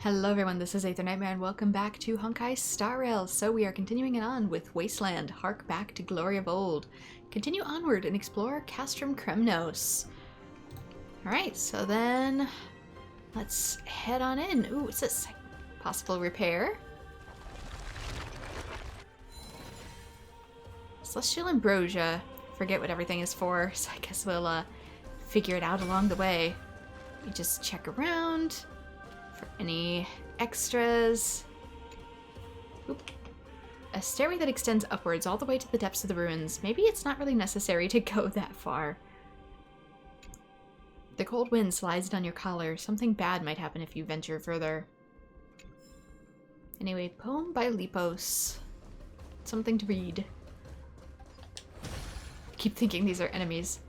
Hello everyone, this is AetherNightmare and welcome back to Honkai Star Rail. So we are continuing it on with Wasteland, Hark back to glory of old. Continue onward and explore Castrum Kremnos. Alright, so then let's head on in. Ooh, what's this? Possible repair. Celestial Ambrosia. Forget what everything is for, so I guess we'll figure it out along the way. You just check around for any extras. Oop. A stairway that extends upwards all the way to the depths of the ruins. Maybe it's not really necessary to go that far. The cold wind slides down your collar. Something bad might happen if you venture further. Anyway, poem by Lipos. Something to read. I keep thinking these are enemies.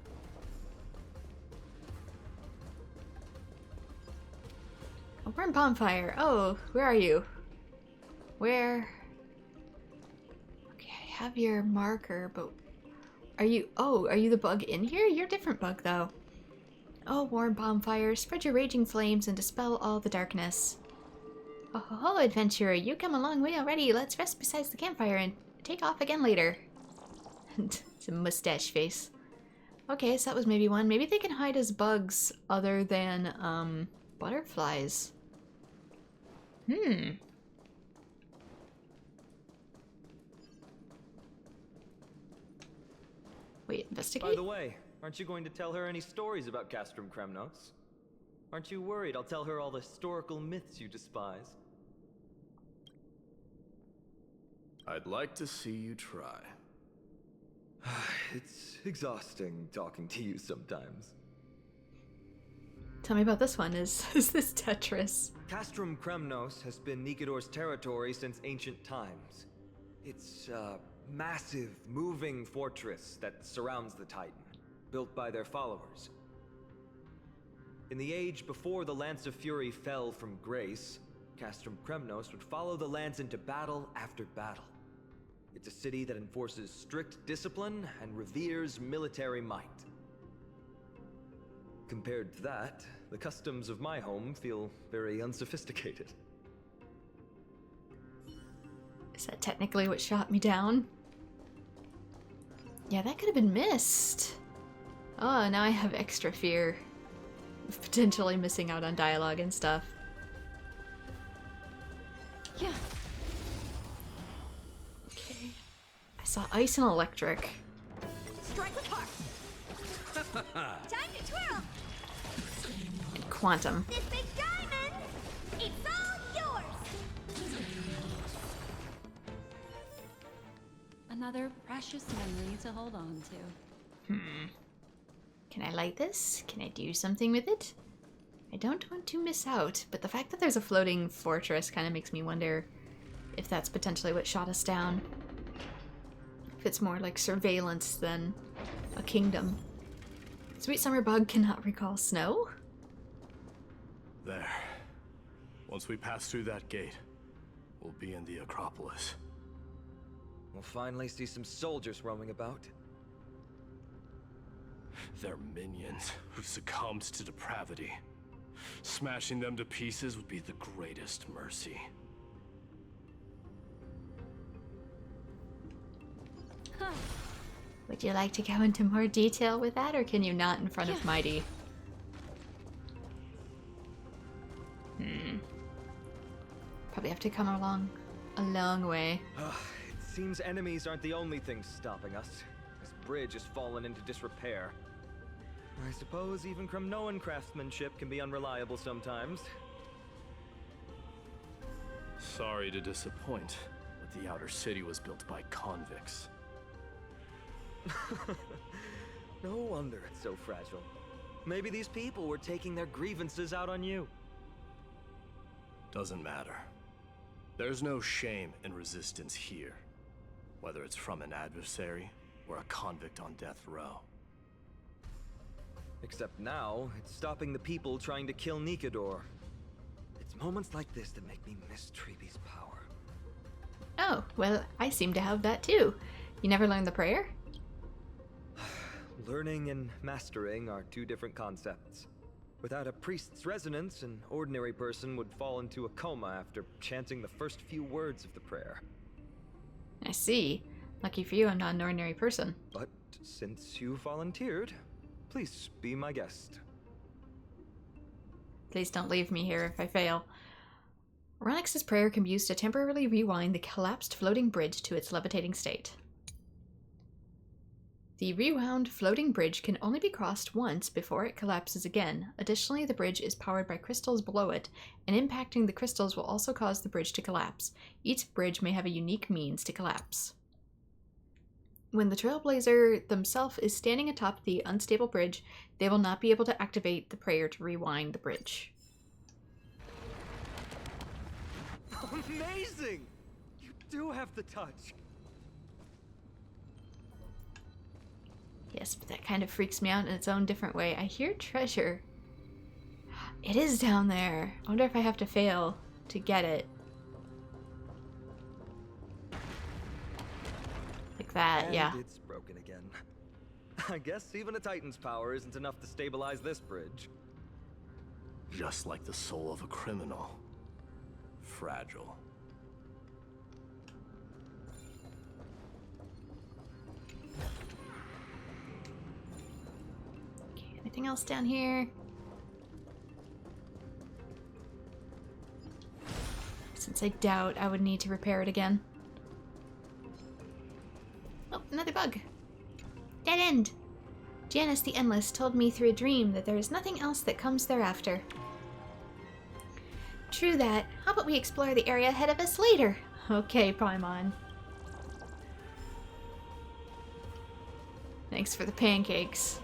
A worm bonfire. Oh, where are you? Where? Okay, I have your marker, but are you? Oh, are you the bug in here? You're a different bug, though. Oh, warm bonfire, spread your raging flames and dispel all the darkness. Oh, ho, ho, adventurer, you come a long way already. Let's rest beside the campfire and take off again later. It's a mustache face. Okay, so that was maybe one. Maybe they can hide as bugs other than, butterflies. Wait, investigate? By the way, aren't you going to tell her any stories about Castrum Kremnos? Aren't you worried I'll tell her all the historical myths you despise? I'd like to see you try. It's exhausting talking to you sometimes. Tell me about this one. Is this Tetris? Castrum Kremnos has been Nikador's territory since ancient times. It's a massive, moving fortress that surrounds the Titan, built by their followers. In the age before the Lance of Fury fell from grace, Castrum Kremnos would follow the Lance into battle after battle. It's a city that enforces strict discipline and reveres military might. Compared to that, the customs of my home feel very unsophisticated. Is that technically what shot me down? Yeah, that could have been missed. Oh, now I have extra fear of potentially missing out on dialogue and stuff. Yeah. Okay. I saw ice and electric. Strike with Hark! Time to twirl! And quantum. This big diamond! It's all yours! Another precious memory to hold on to. Can I light this? Can I do something with it? I don't want to miss out, but the fact that there's a floating fortress kind of makes me wonder if that's potentially what shot us down. If it's more like surveillance than a kingdom. Sweet Summer Bug cannot recall snow? There. Once we pass through that gate, we'll be in the Acropolis. We'll finally see some soldiers roaming about. They're minions who succumbed to depravity. Smashing them to pieces would be the greatest mercy. Would you like to go into more detail with that, or can you not in front of Mighty? Probably have to come along a long way. It seems enemies aren't the only things stopping us. This bridge has fallen into disrepair. I suppose even Kremnoan craftsmanship can be unreliable sometimes. Sorry to disappoint, but the outer city was built by convicts. No wonder it's so fragile. Maybe these people were taking their grievances out on you. Doesn't matter. There's no shame in resistance here, whether it's from an adversary or a convict on death row. Except now, it's stopping the people trying to kill Nikador. It's moments like this that make me miss Treebe's power. Oh, well, I seem to have that too. You never learned the prayer? Learning and mastering are two different concepts. Without a priest's resonance, an ordinary person would fall into a coma after chanting the first few words of the prayer. I see. Lucky for you, I'm not an ordinary person. But since you volunteered, please be my guest. Please don't leave me here if I fail. Ronix's prayer can be used to temporarily rewind the collapsed floating bridge to its levitating state. The rewound floating bridge can only be crossed once before it collapses again. Additionally, the bridge is powered by crystals below it, and impacting the crystals will also cause the bridge to collapse. Each bridge may have a unique means to collapse. When the Trailblazer themselves is standing atop the unstable bridge, they will not be able to activate the prayer to rewind the bridge. Amazing! You do have the touch. Yes, but that kind of freaks me out in its own different way. I hear treasure. It is down there. I wonder if I have to fail to get it. Like that, And yeah. it's broken again. I guess even a Titan's power isn't enough to stabilize this bridge. Just like the soul of a criminal. Fragile. Okay, anything else down here? Since I doubt I would need to repair it again. Oh, another bug. Dead end. Janus the Endless told me through a dream that there is nothing else that comes thereafter. True that. How about we explore the area ahead of us later? Okay, Paimon. Thanks for the pancakes.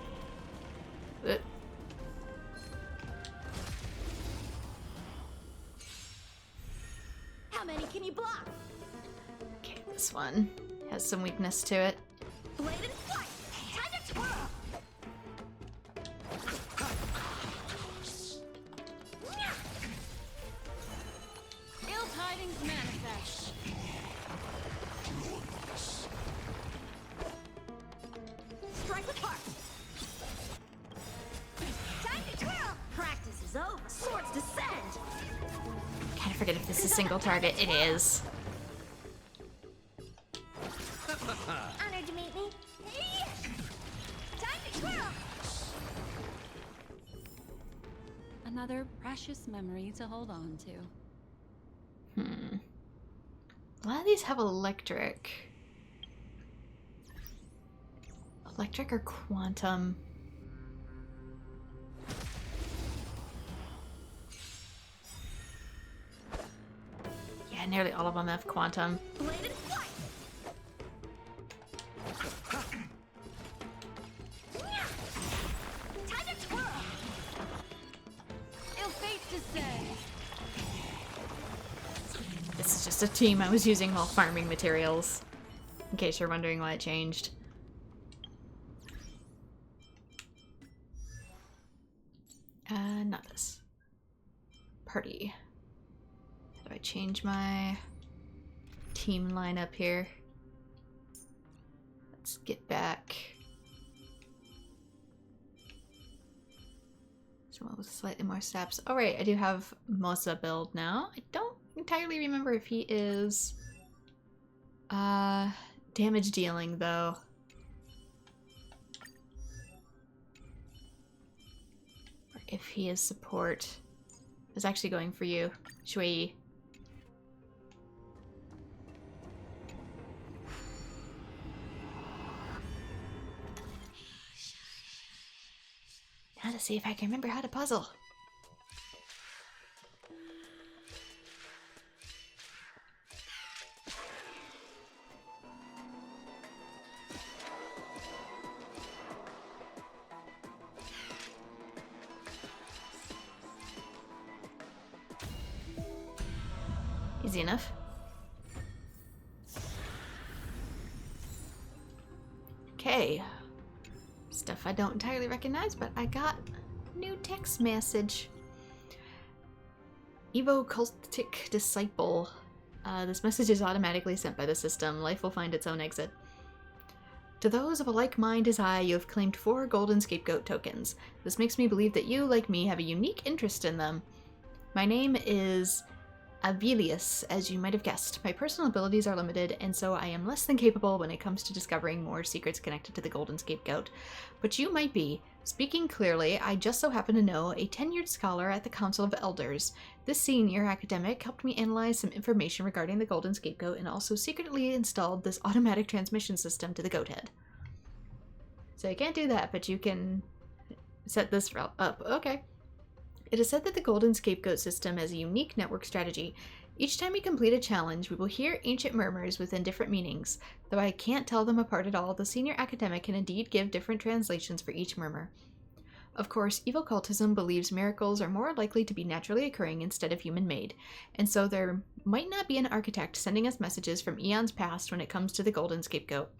How many can you block? Okay, this one has some weakness to it. Blade and flight! Time to twirl! Ill tidings manifest. Strike with Hark! Time to twirl! Practice is over. Swords descend! Kind of forget if this is single target. It is. Honored to meet me. Hey! Time to twirl! Another precious memory to hold on to. A lot of these have electric. Electric or quantum? Yeah, nearly all of them have quantum. Blade and flight! Time to twirl! Ill fates descend. This is just a team I was using while farming materials. In case you're wondering why it changed. Not this. Party. How do I change my team lineup here? Let's get back. Someone with slightly more steps. Oh right, I do have Mosa build now. I don't entirely remember if he is damage dealing though. Or if he is support. I was actually going for you, Shui. Now to see if I can remember how to puzzle. Easy enough. Okay. Stuff I don't entirely recognize, but I got a new text message. Evo Cultic Disciple. This message is automatically sent by the system. Life will find its own exit. To those of a like mind as I, you have claimed 4 golden scapegoat tokens. This makes me believe that you, like me, have a unique interest in them. My name is Avelius, as you might have guessed. My personal abilities are limited, and so I am less than capable when it comes to discovering more secrets connected to the golden scapegoat. But you might be. Speaking clearly, I just so happen to know a tenured scholar at the Council of Elders. This senior academic helped me analyze some information regarding the golden scapegoat and also secretly installed this automatic transmission system to the goat head. So you can't do that, but you can set this up. Okay. It is said that the golden scapegoat system has a unique network strategy. Each time we complete a challenge, we will hear ancient murmurs within different meanings. Though I can't tell them apart at all, the senior academic can indeed give different translations for each murmur. Of course, evil cultism believes miracles are more likely to be naturally occurring instead of human-made, and so there might not be an architect sending us messages from eons past when it comes to the golden scapegoat.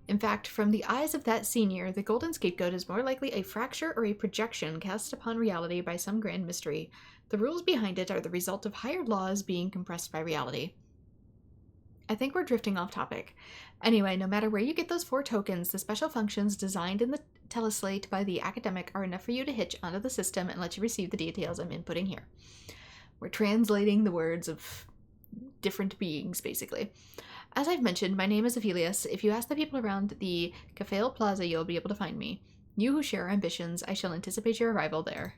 In fact, from the eyes of that senior, the golden scapegoat is more likely a fracture or a projection cast upon reality by some grand mystery. The rules behind it are the result of higher laws being compressed by reality. I think we're drifting off topic. Anyway, no matter where you get those 4 tokens, the special functions designed in the teleslate by the academic are enough for you to hitch onto the system and let you receive the details I'm inputting here. We're translating the words of different beings, basically. As I've mentioned, my name is Avelius. If you ask the people around the Cafale Plaza, you'll be able to find me. You who share our ambitions, I shall anticipate your arrival there.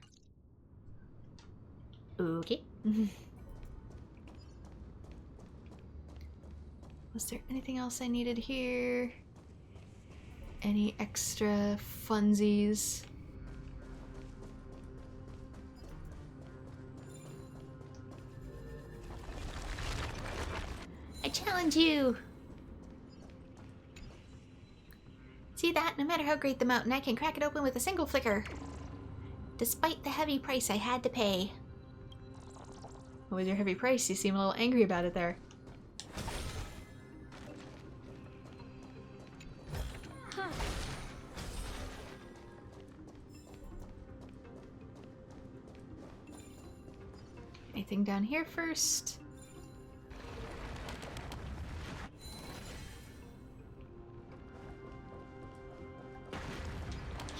Okay. Was there anything else I needed here? Any extra funsies? I challenge you! See that? No matter how great the mountain, I can crack it open with a single flicker. Despite the heavy price I had to pay. What was your heavy price? You seem a little angry about it there. Anything down here first?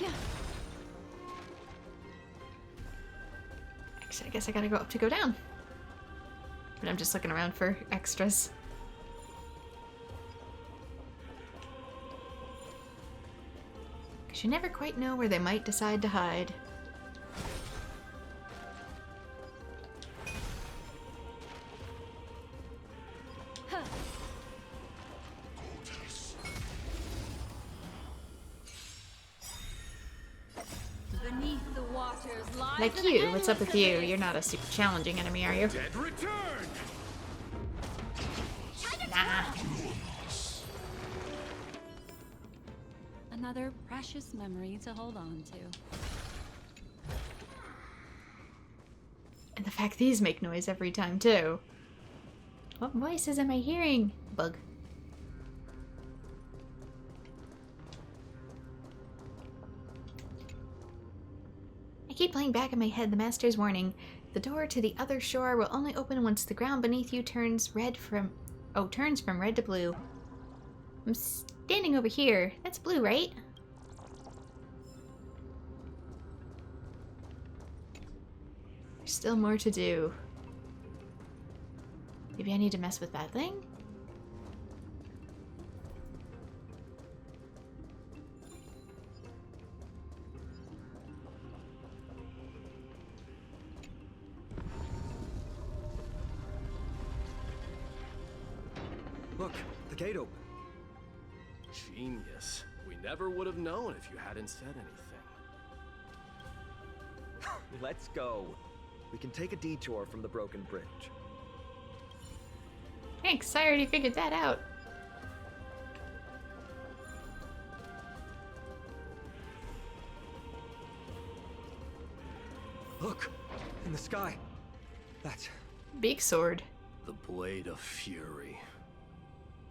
Yeah. Actually, I guess I gotta go up to go down. But I'm just looking around for extras. Because you never quite know where they might decide to hide. Beneath the waters lies Like an you, what's up with you? endless You're not a super challenging enemy, are you? Dead return! Nah. Another precious memory to hold on to. And the fact these make noise every time, too. What voices am I hearing? Bug. I keep playing back in my head the master's warning. The door to the other shore will only open once the ground beneath you turns from red to blue. I'm standing over here. That's blue, right? There's still more to do. Maybe I need to mess with that thing? Look, the gate open. Genius. We never would have known if you hadn't said anything. Let's go. We can take a detour from the broken bridge. Thanks, I already figured that out. Look, in the sky. That's... Big sword. The blade of fury.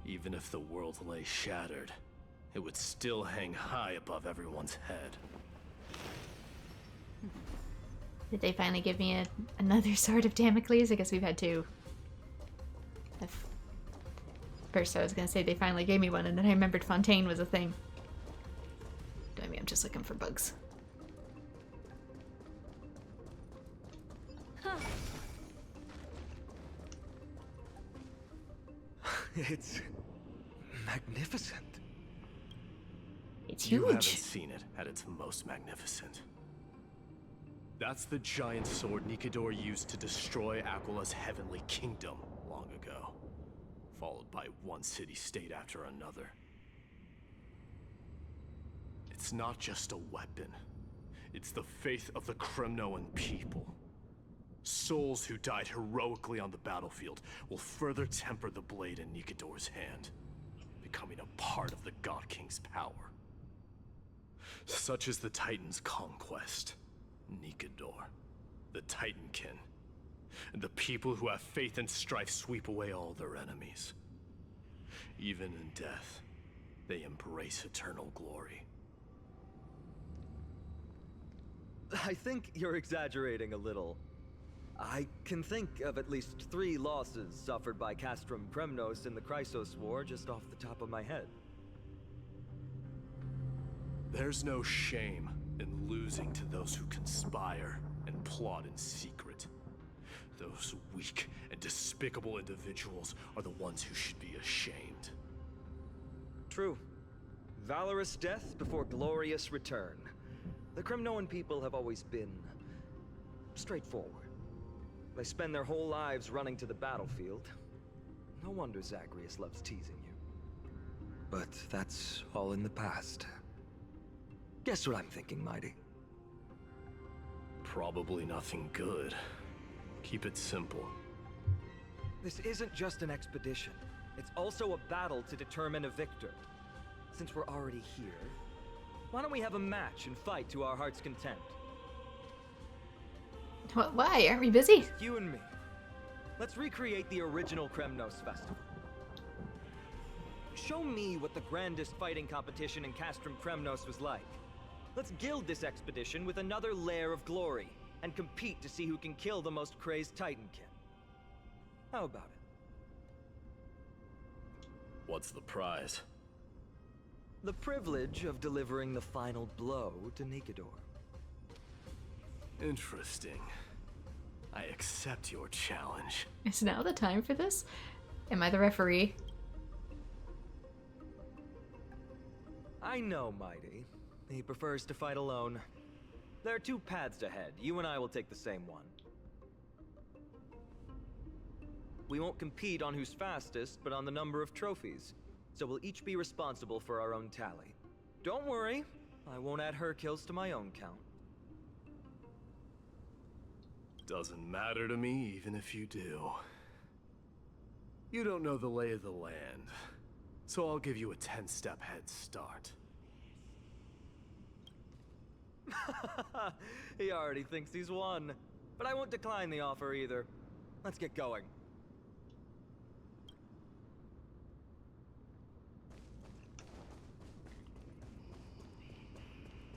Even if the world lay shattered, it would still hang high above everyone's head. Did they finally give me another sword of Damocles? I guess we've had two. First, I was gonna say they finally gave me one, and then I remembered Fontaine was a thing. I mean, I'm just looking for bugs. Huh. It's magnificent. It's You haven't huge. seen it at its most magnificent. That's the giant sword Nikador used to destroy Aquila's heavenly kingdom long ago, followed by one city-state after another. It's not just a weapon. It's the faith of the Kremnoan people. Souls who died heroically on the battlefield will further temper the blade in Nikador's hand, becoming a part of the God King's power. Such is the Titan's conquest. Nikador, the Titankin, and the people who have faith and strife sweep away all their enemies. Even in death, they embrace eternal glory. I think you're exaggerating a little. I can think of at least 3 losses suffered by Castrum Kremnos in the Chrysos War just off the top of my head. There's no shame in losing to those who conspire and plot in secret. Those weak and despicable individuals are the ones who should be ashamed. True. Valorous death before glorious return. The Kremnoan people have always been straightforward. They spend their whole lives running to the battlefield. No wonder Zagreus loves teasing you. But that's all in the past. Guess what I'm thinking, Mighty? Probably nothing good. Keep it simple. This isn't just an expedition. It's also a battle to determine a victor. Since we're already here, why don't we have a match and fight to our heart's content? What? Why? Aren't we busy? You and me. Let's recreate the original Kremnos festival. Show me what the grandest fighting competition in Castrum Kremnos was like. Let's gild this expedition with another layer of glory, and compete to see who can kill the most crazed Titankin. How about it? What's the prize? The privilege of delivering the final blow to Nikador. Interesting. I accept your challenge. Is now the time for this? Am I the referee? I know, Mighty. He prefers to fight alone. There are 2 paths ahead. You and I will take the same one. We won't compete on who's fastest, but on the number of trophies. So we'll each be responsible for our own tally. Don't worry, I won't add her kills to my own count. Doesn't matter to me, even if you do. You don't know the lay of the land, so I'll give you a 10-step head start. He already thinks he's won. But I won't decline the offer either. Let's get going.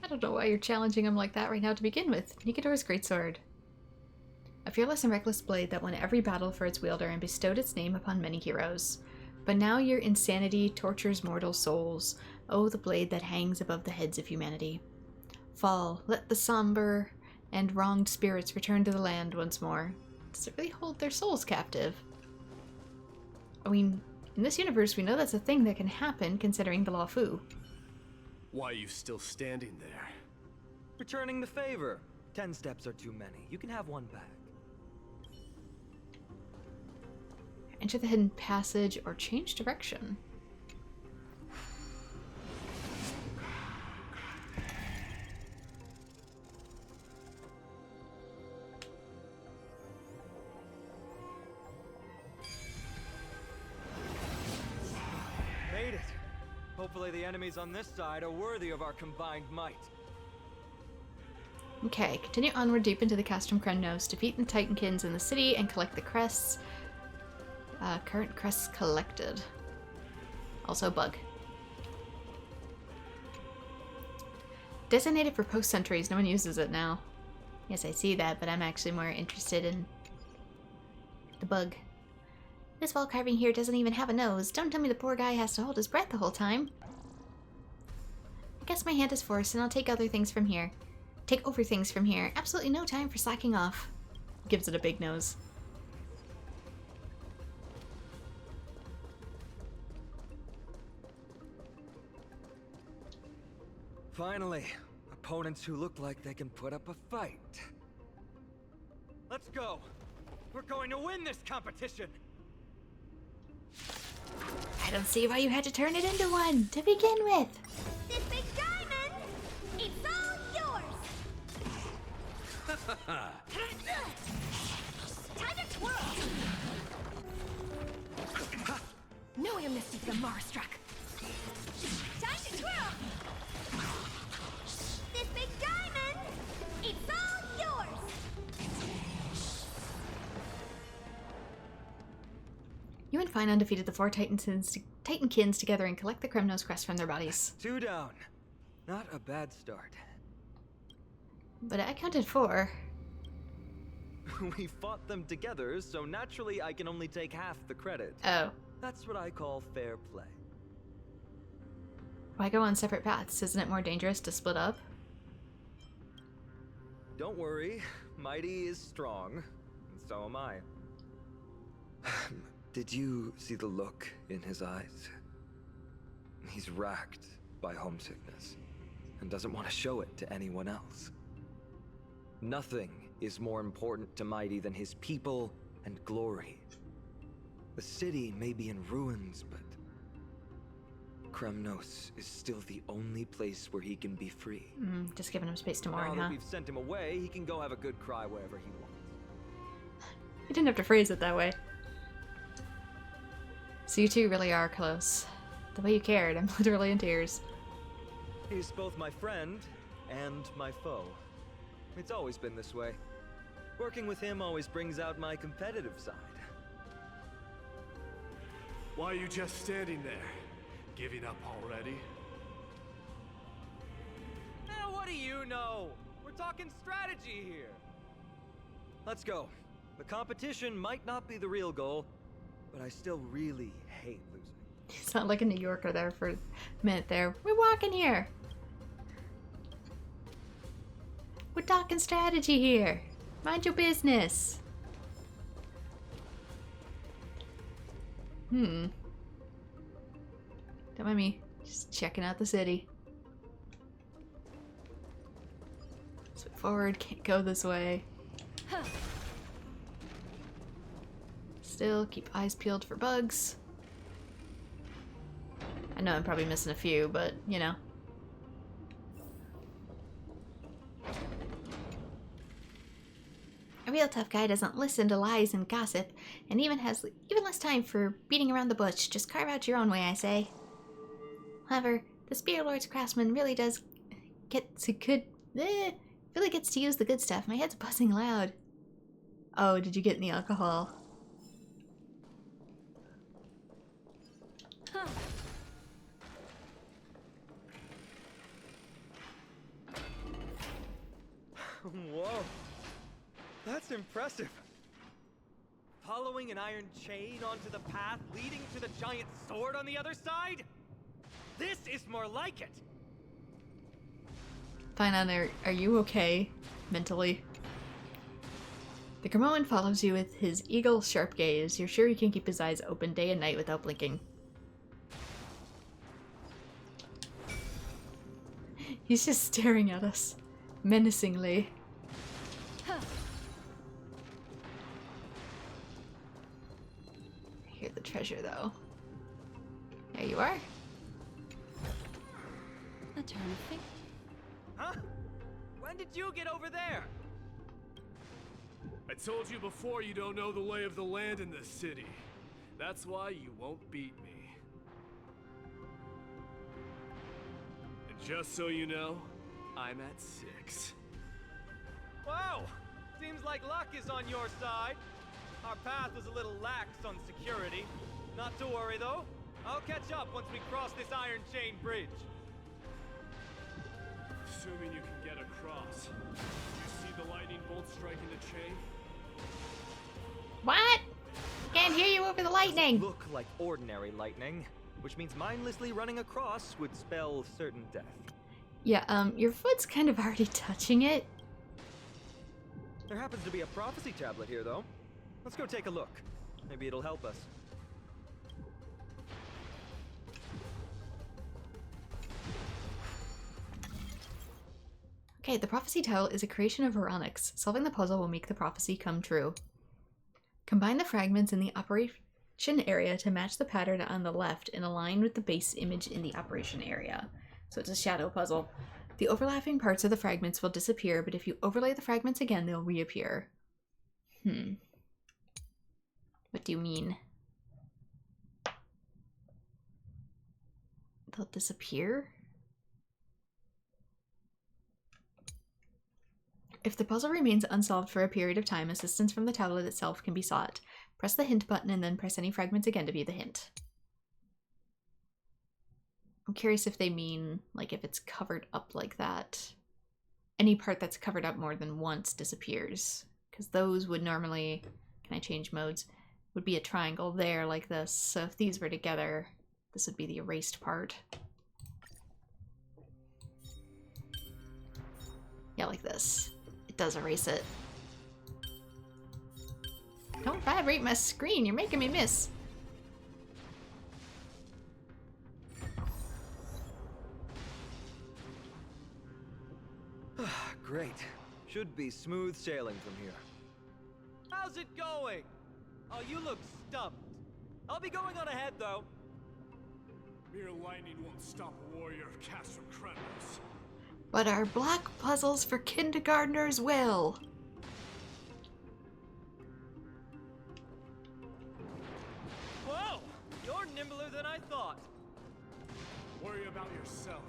I don't know why you're challenging him like that right now to begin with. Nikador's greatsword. A fearless and reckless blade that won every battle for its wielder and bestowed its name upon many heroes. But now your insanity tortures mortal souls. Oh, the blade that hangs above the heads of humanity. Fall, let the somber and wronged spirits return to the land once more. Does it really hold their souls captive? I mean, in this universe we know that's a thing that can happen considering the Law Fu. Why are you still standing there? Returning the favor. 10 steps are too many. You can have one back. Enter the hidden passage or change direction. Made it. Hopefully the enemies on this side are worthy of our combined might. Okay, continue onward deep into the Castrum Kremnos, defeat the Titankins in the city, and collect the crests. Current crests collected. Also bug. Designated for post sentries, no one uses it now. Yes, I see that, but I'm actually more interested in the bug. This wall carving here doesn't even have a nose. Don't tell me the poor guy has to hold his breath the whole time. I guess my hand is forced and I'll take other things from here. Take over things from here. Absolutely no time for slacking off. Gives it a big nose. Finally, opponents who look like they can put up a fight. Let's go. We're going to win this competition. I don't see why you had to turn it into one to begin with. This big diamond, it's all yours. Time to twirl. No amnesty for the Marstruck. Time to twirl. This big diamond, it's all yours. You and Fine undefeated the four Titankins together and collect the Kremnos crest from their bodies. 2 down. Not a bad start. But I counted 4. We fought them together, so naturally I can only take half the credit. Oh. That's what I call fair play. Why go on separate paths? Isn't it more dangerous to split up? Don't worry, Mighty is strong, and so am I. Did you see the look in his eyes? He's racked by homesickness, and doesn't want to show it to anyone else. Nothing is more important to Mighty than his people and glory. The city may be in ruins, but Kremnos is still the only place where he can be free. Just giving him space to Now mourn, that huh? we've sent him away, he can go have a good cry wherever he wants. You didn't have to phrase it that way. So you two really are close. The way you cared, I'm literally in tears. He's both my friend and my foe. It's always been this way. Working with him always brings out my competitive side. Why are you just standing there? Giving up already? What do you know? We're talking strategy here. Let's go. The competition might not be the real goal, but I still really hate losing. You sound like a New Yorker there for a minute there. We're walking here. We're talking strategy here. Mind your business. Don't mind me. Just checking out the city. Swing forward, can't go this way. Still, keep eyes peeled for bugs. I know I'm probably missing a few, but, you know. A real tough guy doesn't listen to lies and gossip, and even has even less time for beating around the bush. Just carve out your own way, I say. However, the Spear Lord's craftsman really does really gets to use the good stuff. My head's buzzing loud. Oh, did you get any alcohol? Whoa. That's impressive. Following an iron chain onto the path leading to the giant sword on the other side? This is more like it. Fine, are you okay mentally? The Cremoan follows you with his eagle sharp gaze. You're sure he can keep his eyes open day and night without blinking. He's just staring at us menacingly. I hear the treasure though. There you are. A turn of fate. Huh? When did you get over there? I told you before you don't know the lay of the land in this city. That's why you won't beat me. And just so you know, I'm at 6. Wow! Seems like luck is on your side. Our path was a little lax on security. Not to worry though. I'll catch up once we cross this iron chain bridge. Assuming you can get across. You see the lightning bolt striking the chain? What? Can't hear you over the Doesn't lightning! look like ordinary lightning, which means mindlessly running across would spell certain death. Yeah, your foot's kind of already touching it. There happens to be a prophecy tablet here, though. Let's go take a look. Maybe it'll help us. Okay, the prophecy tile is a creation of Veronix. Solving the puzzle will make the prophecy come true. Combine the fragments in the operation area to match the pattern on the left and align with the base image in the operation area. So it's a shadow puzzle. The overlapping parts of the fragments will disappear, but if you overlay the fragments again, they'll reappear. What do you mean? They'll disappear? If the puzzle remains unsolved for a period of time, assistance from the tablet itself can be sought. Press the hint button and then press any fragments again to view the hint. I'm curious if they mean, like, if it's covered up like that. Any part that's covered up more than once disappears. Because those would normally, can I change modes? Would be a triangle there like this. So if these were together, this would be the erased part. Yeah, like this. It does erase it. Don't vibrate my screen, you're making me miss. Great. Should be smooth sailing from here. How's it going? Oh, you look stumped. I'll be going on ahead, though. Mere lightning won't stop a warrior of Castrum Kremnos. But our black puzzles for kindergartners will. Whoa! You're nimbler than I thought. Worry about yourself.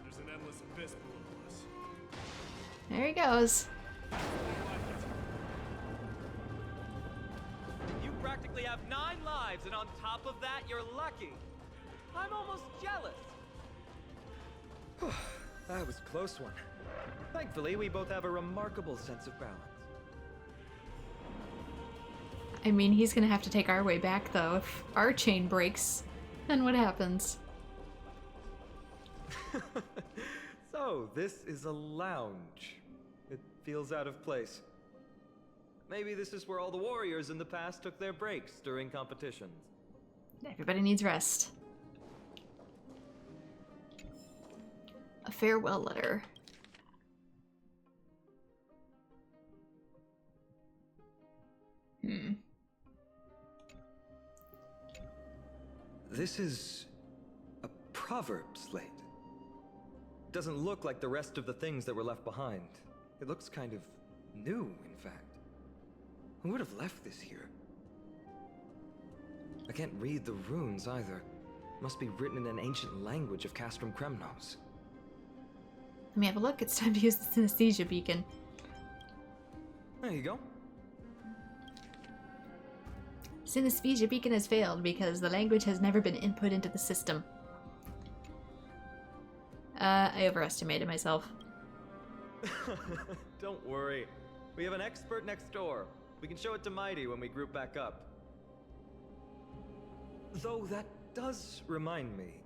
There's an endless abyss below us. There he goes. You practically have 9 lives, and on top of that, you're lucky. I'm almost jealous. That was a close one. Thankfully, we both have a remarkable sense of balance. I mean, he's gonna have to take our way back, though. If our chain breaks, then what happens? So, this is a lounge. It feels out of place. Maybe this is where all the warriors in the past took their breaks during competitions. Everybody needs rest. A farewell letter. This is a proverb slate. Doesn't look like the rest of the things that were left behind. It looks kind of new, in fact. Who would have left this here? I can't read the runes either. Must be written in an ancient language of Castrum Kremnos. Let me have a look. It's time to use the synesthesia beacon. There you go. Synesthesia beacon has failed because the language has never been input into the system. I overestimated myself. Don't worry. We have an expert next door. We can show it to Mighty when we group back up. Though that does remind me.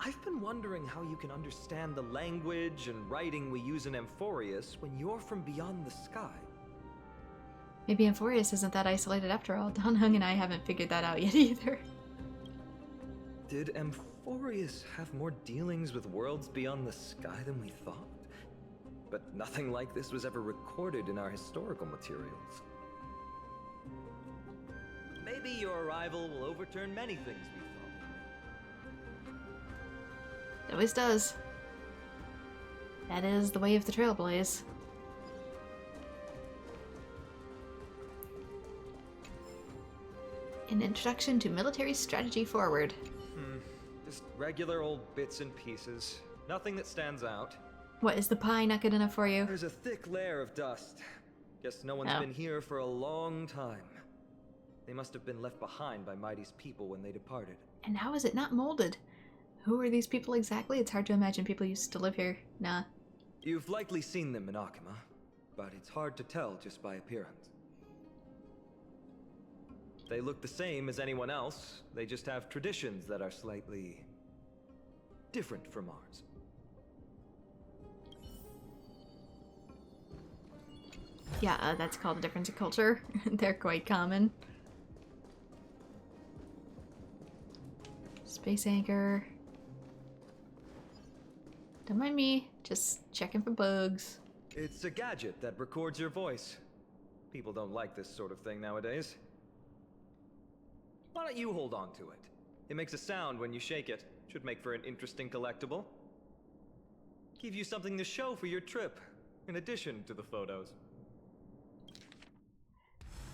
I've been wondering how you can understand the language and writing we use in Amphorius when you're from beyond the sky. Maybe Amphorius isn't that isolated after all. Don Hung and I haven't figured that out yet either. Did Amphorius have more dealings with worlds beyond the sky than we thought? But nothing like this was ever recorded in our historical materials. Maybe your arrival will overturn many things we thought. It always does. That is the way of the Trailblaze. An introduction to military strategy forward. Just regular old bits and pieces. Nothing that stands out. What, is the pie not good enough for you? There's a thick layer of dust. Guess no one's been here for a long time. They must have been left behind by Mighty's people when they departed. And how is it not molded? Who are these people exactly? It's hard to imagine people used to live here. Nah. You've likely seen them in Akima, but it's hard to tell just by appearance. They look the same as anyone else. They just have traditions that are slightly different from ours. Yeah, that's called a difference in culture. They're quite common. Space anchor. Don't mind me, just checking for bugs. It's a gadget that records your voice. People don't like this sort of thing nowadays. Why don't you hold on to it? It makes a sound when you shake it. Should make for an interesting collectible. Give you something to show for your trip, in addition to the photos.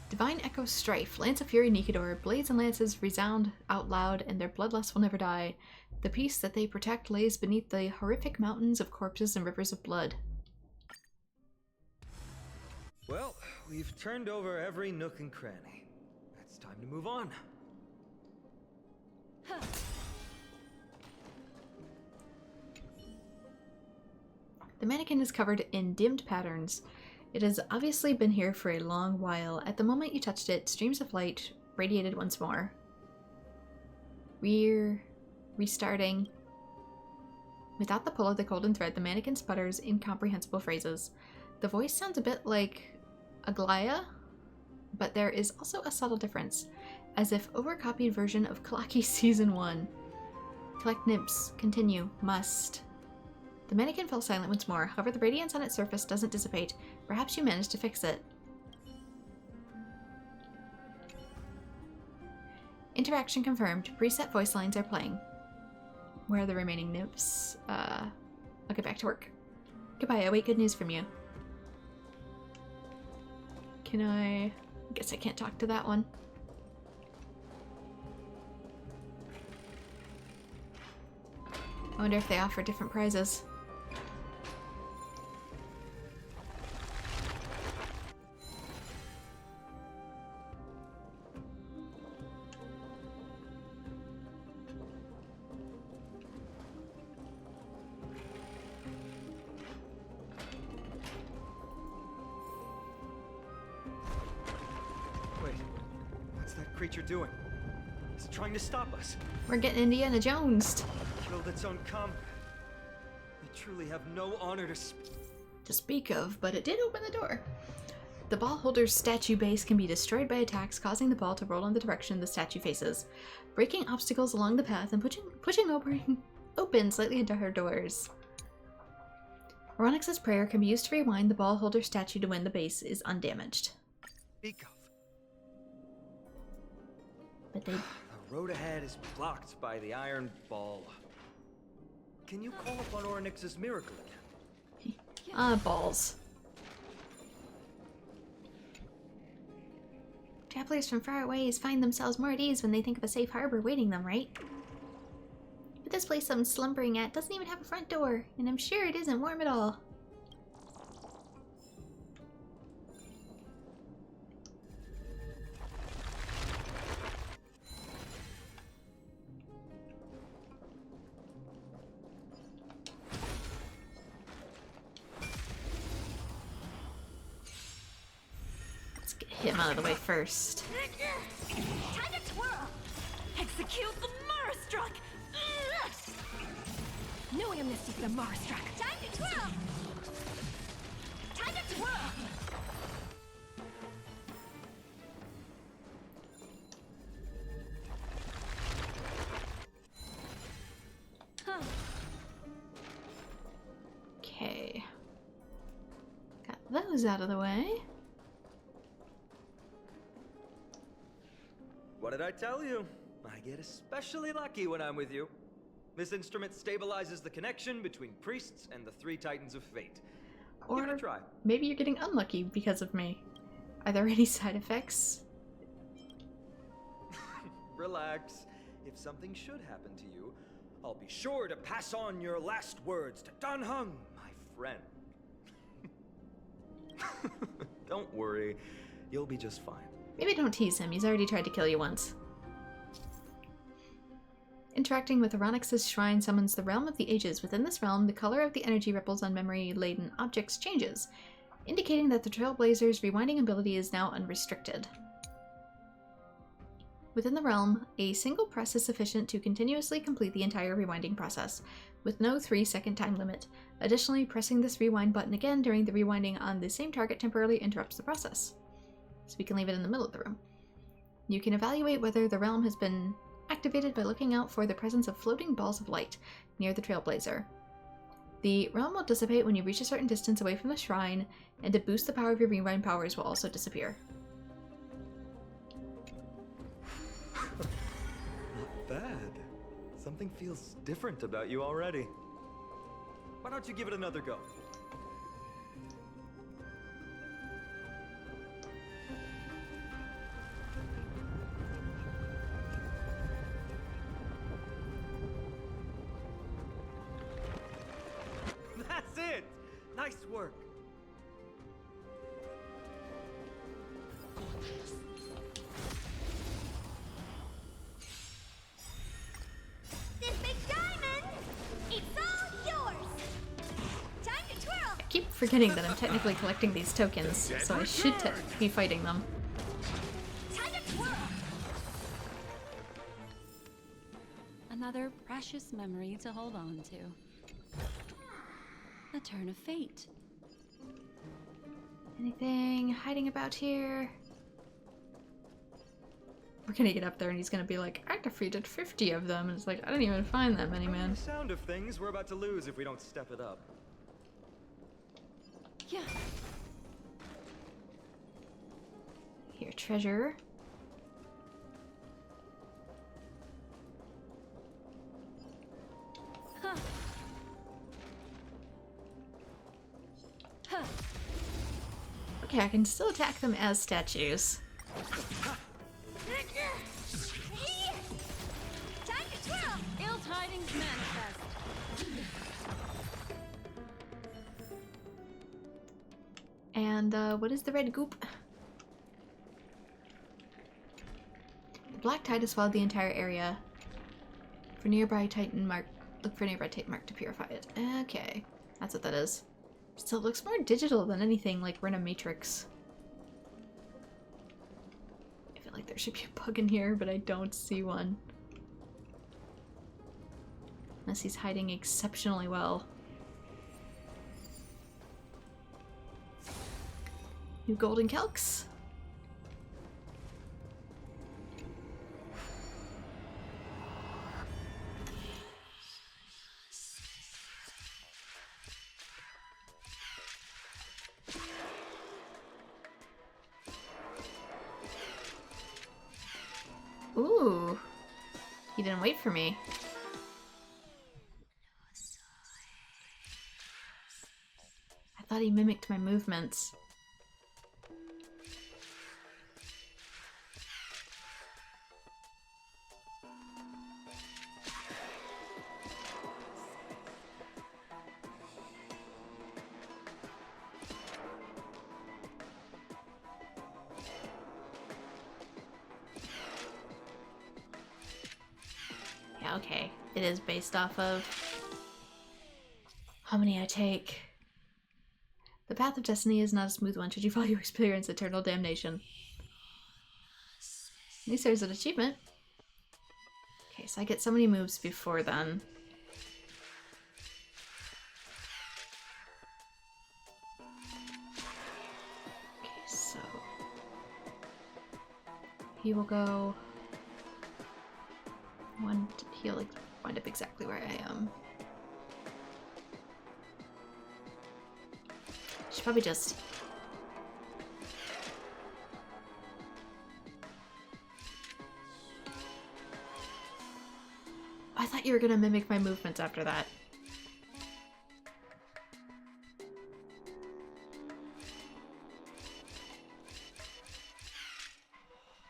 Divine Echo Strife. Lance of Fury Nikador. Blades and lances resound out loud, and their bloodlust will never die. The peace that they protect lays beneath the horrific mountains of corpses and rivers of blood. Well, we've turned over every nook and cranny. It's time to move on. The mannequin is covered in dimmed patterns. It has obviously been here for a long while. At the moment you touched it, streams of light radiated once more. We're restarting. Without the pull of the golden thread, the mannequin sputters incomprehensible phrases. The voice sounds a bit like Aglaya, but there is also a subtle difference, as if overcopied version of Kalaki Season 1. Collect nibs. Continue. Must. The mannequin fell silent once more. However, the radiance on its surface doesn't dissipate. Perhaps you managed to fix it. Interaction confirmed. Preset voice lines are playing. Where are the remaining nibs? I'll get back to work. Goodbye, I await good news from you. Can I guess I can't talk to that one. I wonder if they offer different prizes. Wait, what's that creature doing? It's trying to stop us. We're getting Indiana Jones'd. Killed its own comrade. They truly have no honor To speak of, but it did open the door. The ball holder's statue base can be destroyed by attacks, causing the ball to roll in the direction the statue faces, breaking obstacles along the path and pushing open slightly darker doors. Oronix's prayer can be used to rewind the ball holder statue to when the base is undamaged. speak of. But they... The road ahead is blocked by the iron ball. Can you call upon Oronix's miracle again? Balls. Travelers from far ways find themselves more at ease when they think of a safe harbor waiting them, right? But this place I'm slumbering at doesn't even have a front door, and I'm sure it isn't warm at all. Him out of the way first. Time to twirl! Execute the Marastruck! Knowing I'm mystic the Marastruck. Time to twirl! Time to twirl! Okay. Got those out of the way. What did I tell you? I get especially lucky when I'm with you. This instrument stabilizes the connection between priests and the three titans of fate. Or give it a try. maybe you're getting unlucky because of me. Are there any side effects? Relax. If something should happen to you, I'll be sure to pass on your last words to Dan Heng, my friend. Don't worry, you'll be just fine. Maybe don't tease him, he's already tried to kill you once. Interacting with Oronix's shrine summons the Realm of the Ages. Within this realm, the color of the energy ripples on memory-laden objects changes, indicating that the Trailblazer's rewinding ability is now unrestricted. Within the realm, a single press is sufficient to continuously complete the entire rewinding process, with no 3-second time limit. Additionally, pressing this rewind button again during the rewinding on the same target temporarily interrupts the process. So we can leave it in the middle of the room. You can evaluate whether the realm has been activated by looking out for the presence of floating balls of light near the Trailblazer. The realm will dissipate when you reach a certain distance away from the shrine, and to boost the power of your rewind powers will also disappear. Not bad. Something feels different about you already. Why don't you give it another go? That's it! Nice work! This big diamond, it's all yours. Time to twirl. I keep forgetting that I'm technically collecting these tokens, so I should be fighting them. Time to twirl. Another precious memory to hold on to. A turn of fate. Anything hiding about here? We're gonna get up there and he's gonna be like, I defeated 50 of them. And it's like, I didn't even find that many, man. The sound of things we're about to lose if we don't step it up. Yeah. Here, treasure. Huh. Huh. Okay, I can still attack them as statues. Time to twirl. Ill tidings manifest. And what is the red goop? The black tide has swallowed the entire area. For nearby Titan mark, look for nearby Titan mark to purify it. Okay, that's what that is. Still looks more digital than anything like we're in a matrix. I feel like there should be a bug in here, but I don't see one. Unless he's hiding exceptionally well. New golden calcs. Ooh. He didn't wait for me. I thought he mimicked my movements. Yeah, okay. It is based off of how many I take. The path of destiny is not a smooth one should you follow your experience eternal damnation. At least there's an achievement. Okay, so I get so many moves before then. Okay, so he will go one. He'll like wind up exactly where I am. Should probably just I thought you were gonna mimic my movements after that.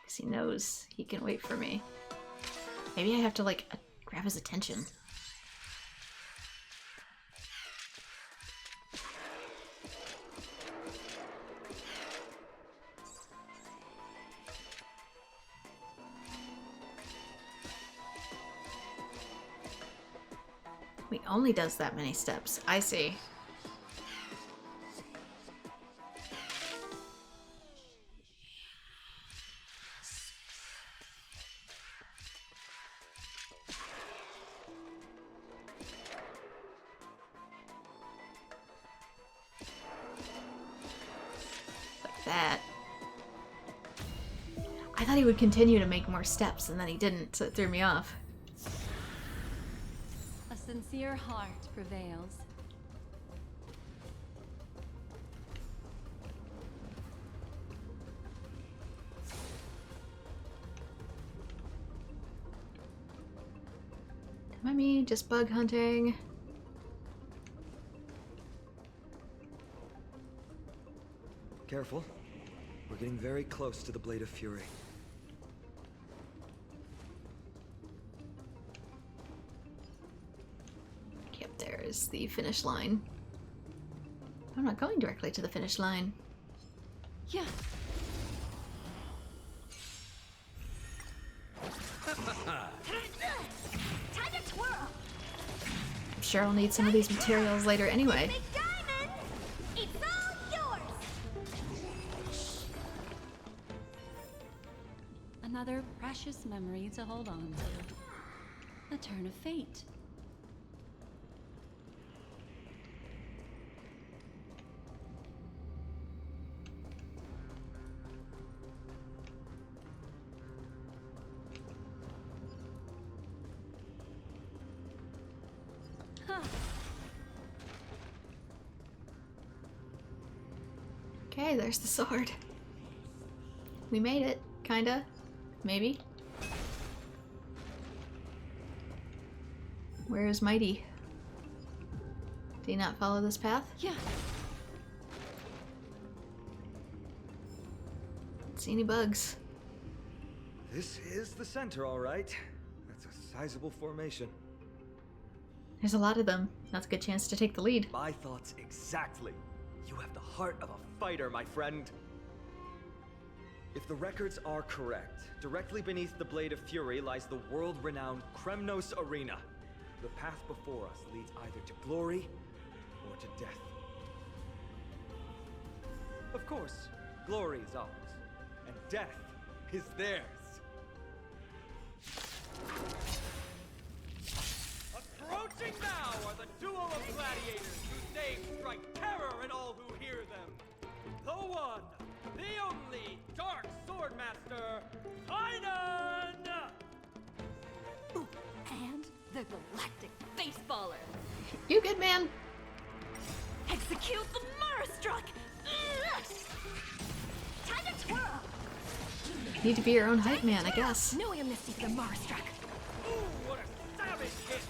Because he knows he can wait for me. Maybe I have to like grab his attention. He only does that many steps. I see. thought he would continue to make more steps, and then he didn't, so it threw me off. A sincere heart prevails. Don't mind me, just bug hunting. Careful. We're getting very close to the Blade of Fury. Okay, up there is the finish line. I'm not going directly to the finish line. Yeah. Time to twirl. I'm sure I'll need some of these materials later anyway. Big diamond. It's all yours. Another precious memory to hold on to. A turn of fate. Okay, there's the sword. We made it, kinda. Maybe. Where is Mighty? Did he not follow this path? Yeah. Don't see any bugs. This is the center, all right. That's a sizable formation. There's a lot of them. That's a good chance to take the lead. My thoughts exactly. You have the heart of a fighter, my friend. If the records are correct, directly beneath the Blade of Fury lies the world-renowned Kremnos Arena. The path before us leads either to glory or to death. Of course, glory is ours, and death is theirs. Approaching now are the duo of gladiators whose names strike terror in all who hear them. The one, the only, Dark Swordmaster, Tynan! Ooh, and the galactic baseballer. You good, man? Execute the Marastruck. Time to twirl. Need to be your own hype man, I guess. No amnesty for the Marastruck. Ooh, what a savage hit!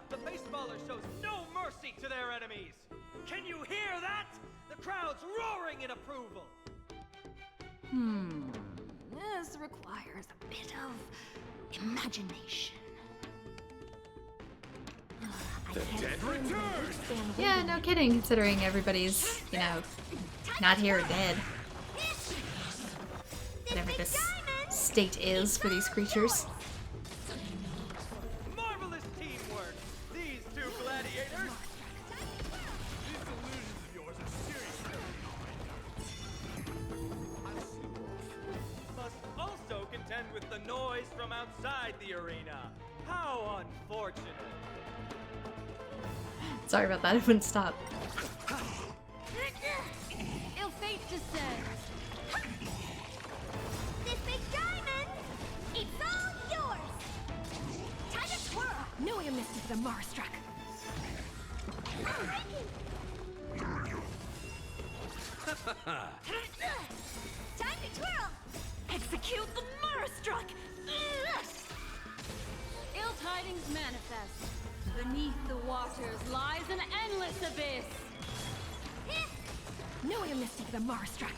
The baseballer shows no mercy to their enemies. Can you hear that? The crowd's roaring in approval. This requires a bit of imagination. The dead return! Yeah, no kidding, considering everybody's, you know, not here or dead. Whatever this state is for these creatures. Marvelous teamwork, these two gladiators. These illusions of yours are seriously Must also contend with the noise from outside the arena. How unfortunate. Sorry about that, it wouldn't stop. Ill fate descends. This big diamond, it's all yours. Time to twirl. No amnesty for the Marastruck. Time to twirl. Execute the Marastruck. Ill tidings manifest. Beneath the waters lies an endless abyss. No amnesty for the Marastruck.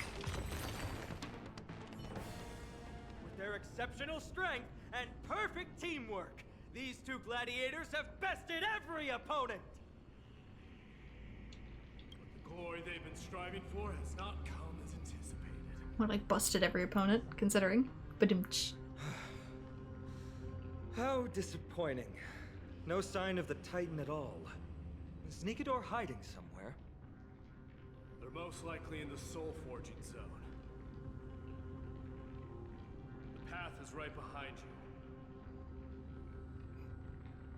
With their exceptional strength and perfect teamwork, these two gladiators have bested every opponent. The glory they've been striving for has not come as anticipated. More like busted every opponent, considering. Badumch. How disappointing. No sign of the Titan at all. Is Nigador hiding somewhere? They're most likely in the soul forging zone. The path is right behind you.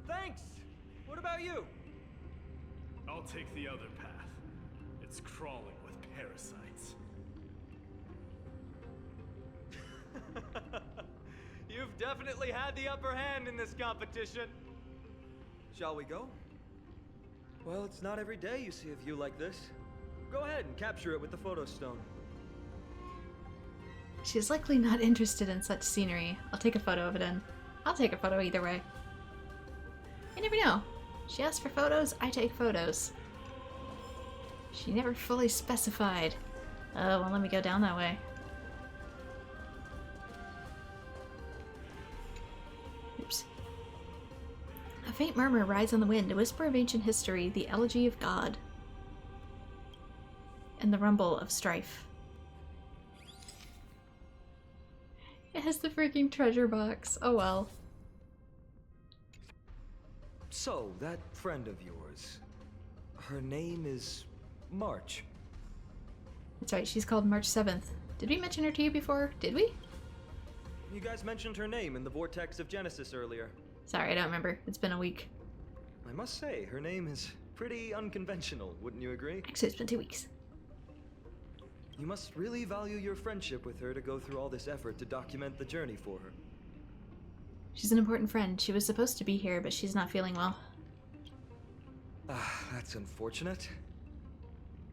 Thanks! What about you? I'll take the other path. It's crawling with parasites. definitely had the upper hand in this competition. Shall we go? Well, it's not every day you see a view like this. Go ahead and capture it with the photo stone. She's likely not interested in such scenery. I'll take a photo of it in. I'll take a photo either way. You never know. She asked for photos, I take photos. She never fully specified. Oh, well, let me go down that way. Oops. A faint murmur rides on the wind, a whisper of ancient history, the elegy of God, and the rumble of strife. It has the freaking treasure box. Oh well. So, that friend of yours, her name is March. That's right, she's called March 7th. Did we mention her to you before? Did we? You guys mentioned her name in the Vortex of Genesis earlier. Sorry, I don't remember. It's been a week. I must say, her name is pretty unconventional, wouldn't you agree? Actually, it's been 2 weeks. You must really value your friendship with her to go through all this effort to document the journey for her. She's an important friend. She was supposed to be here, but she's not feeling well. Ah, that's unfortunate.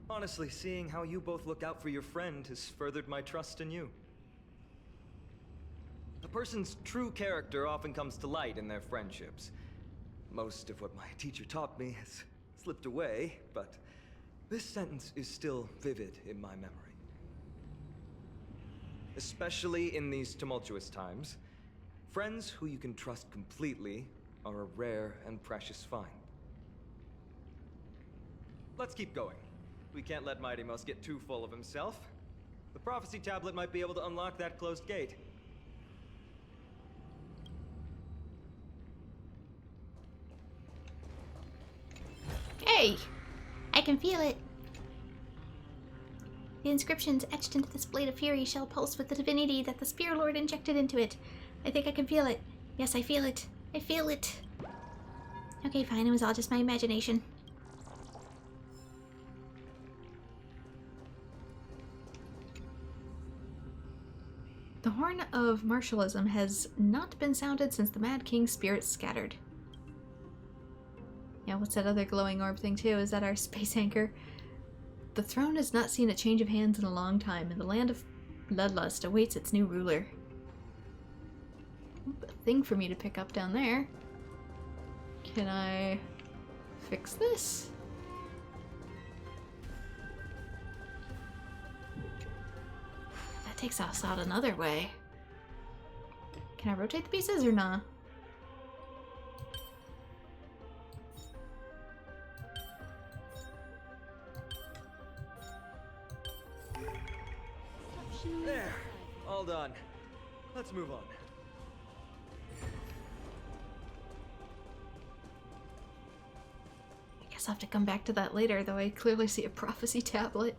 Honestly, seeing how you both look out for your friend has furthered my trust in you. A person's true character often comes to light in their friendships. Most of what my teacher taught me has slipped away, but this sentence is still vivid in my memory. Especially in these tumultuous times, friends who you can trust completely are a rare and precious find. Let's keep going. We can't let Mighty Mouse get too full of himself. The prophecy tablet might be able to unlock that closed gate. Hey! I can feel it. The inscriptions etched into this blade of fury shall pulse with the divinity that the Spear Lord injected into it. I think I can feel it. Yes, I feel it. I feel it. Okay, fine. It was all just my imagination. The horn of martialism has not been sounded since the Mad King's spirit scattered. Yeah, what's that other glowing orb thing too? Is that our space anchor? The throne has not seen a change of hands in a long time, and the land of bloodlust awaits its new ruler. A thing for me to pick up down there. Can I fix this? That takes us out another way. Can I rotate the pieces or not? There, all done. Let's move on. I guess I'll have to come back to that later, though I clearly see a prophecy tablet.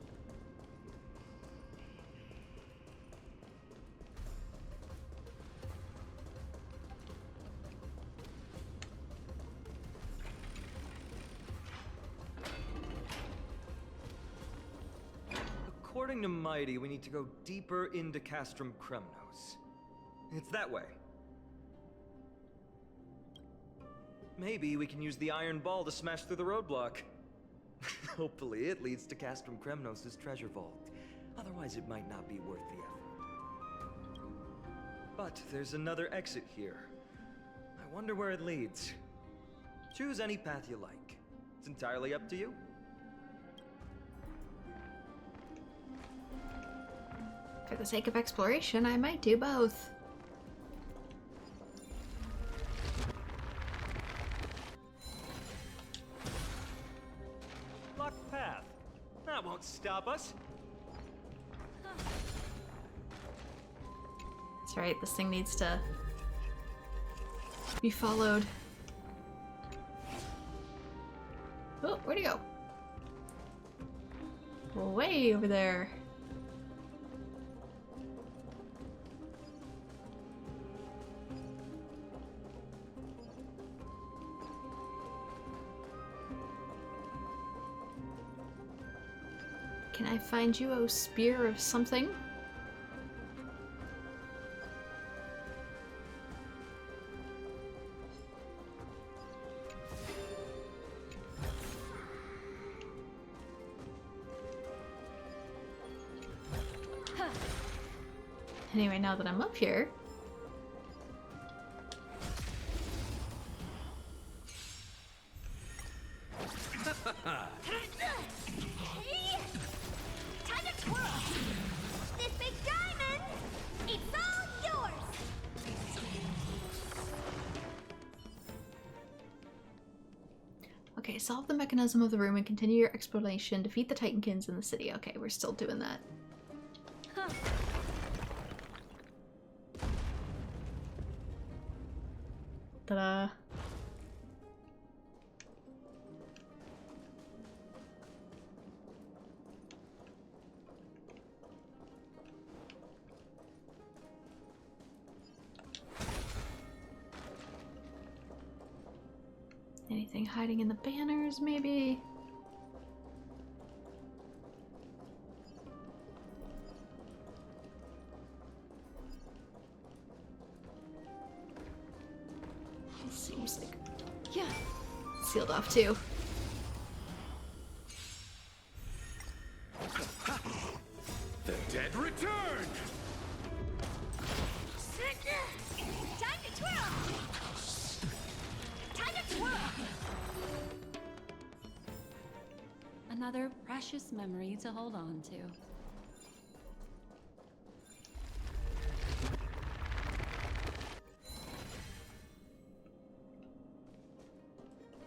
According to Mighty, we need to go deeper into Castrum Kremnos. It's that way. Maybe we can use the iron ball to smash through the roadblock. Hopefully it leads to Castrum Kremnos' treasure vault. Otherwise it might not be worth the effort. But there's another exit here. I wonder where it leads. Choose any path you like. It's entirely up to you. For the sake of exploration, I might do both. Locked path. That won't stop us. That's right, this thing needs to be followed. Oh, where'd he go? Way over there. Can I find you a spear of something? Anyway, now that I'm up here... Time to twirl! This big diamond, it's all yours! Okay, solve the mechanism of the room and continue your exploration. Defeat the Titankins in the city. Okay, we're still doing that. Huh. Ta-da. Anything hiding in the banners, maybe? Seems like... yeah. Sealed off too. The dead return! Time to twirl! Time to twirl! Another precious memory to hold on to.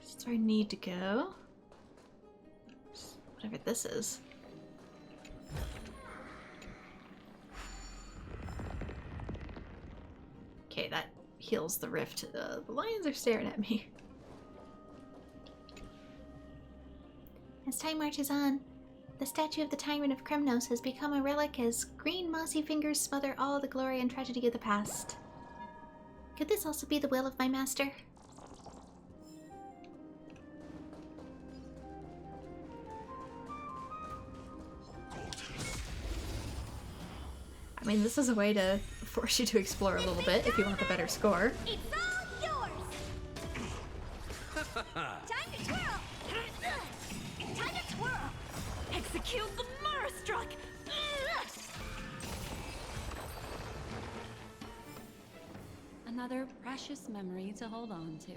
That's where I need to go. Whatever this is. Okay, that heals the rift. The lions are staring at me. As time marches on, the statue of the Tyrant of Kremnos has become a relic as green mossy fingers smother all the glory and tragedy of the past. Could this also be the will of my master? I mean, this is a way to force you to explore a little bit if you want the better score. It's all yours! Time to twirl! Time to twirl! Execute the Murstruck! Another precious memory to hold on to.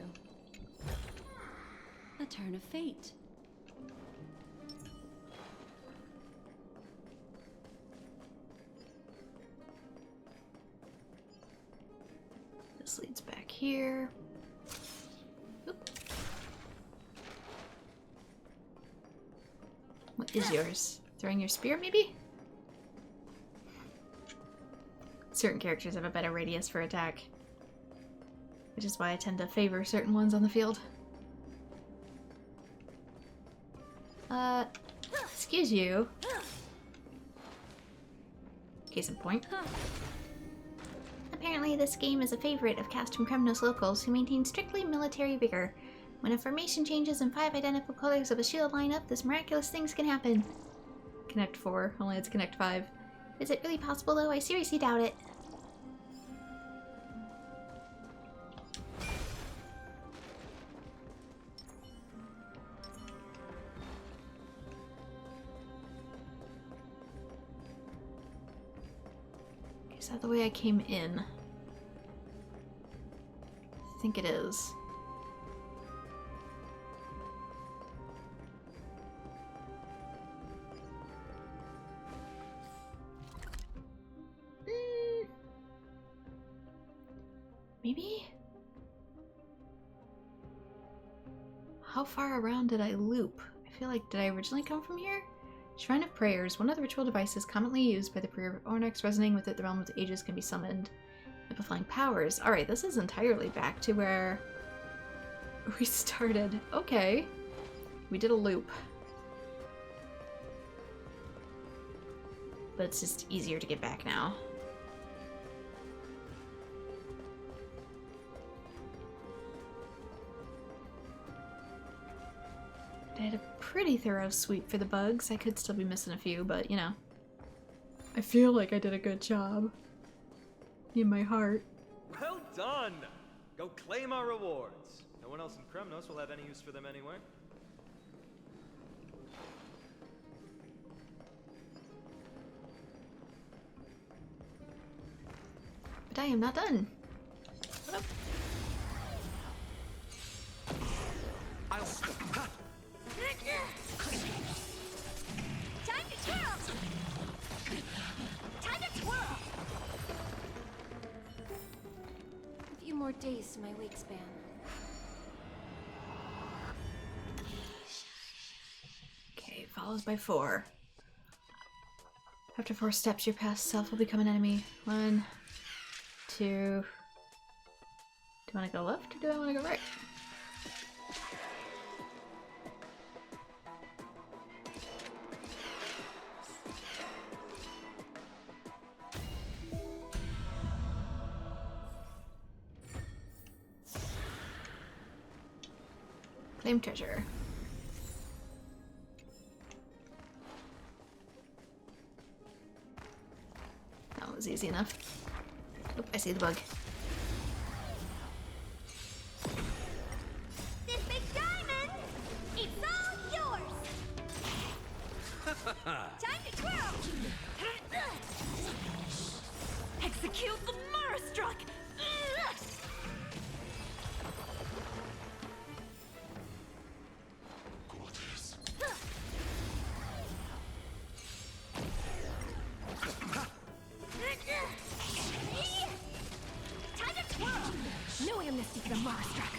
A turn of fate. This leads back here. Oop. What is yours? Throwing your spear, maybe? Certain characters have a better radius for attack, which is why I tend to favor certain ones on the field. Excuse you. Case in point. Apparently this game is a favorite of cast from Kremnos locals who maintain strictly military vigor. When a formation changes and 5 identical colors of a shield line up, this miraculous things can happen. Connect 4, only it's Connect 5. Is it really possible though? I seriously doubt it. Is that the way I came in? I think it is. Maybe? How far around did I loop? I feel like, did I originally come from here? Shrine of Prayers. One of the ritual devices commonly used by the prayer of Ornyx. Resonating with it, the realm of the ages can be summoned. Amplifying powers. Alright, this is entirely back to where we started. Okay. We did a loop. But it's just easier to get back now. I had a pretty thorough sweep for the bugs. I could still be missing a few, but you know. I feel like I did a good job. In my heart. Well done! Go claim our rewards. No one else in Kremnos will have any use for them anyway. But I am not done. What up? Time to twirl! Time to twirl! A few more days to my wake span. Okay, follows by 4. After 4 steps, your past self will become an enemy. 1, 2. Do I want to go left or do I want to go right? Claim treasure. That was easy enough. Oop, I see the bug. This big diamond! It's all yours! Time to twirl! Execute the Murderstruck! Time to twirl! No amnesty for the Murderstruck!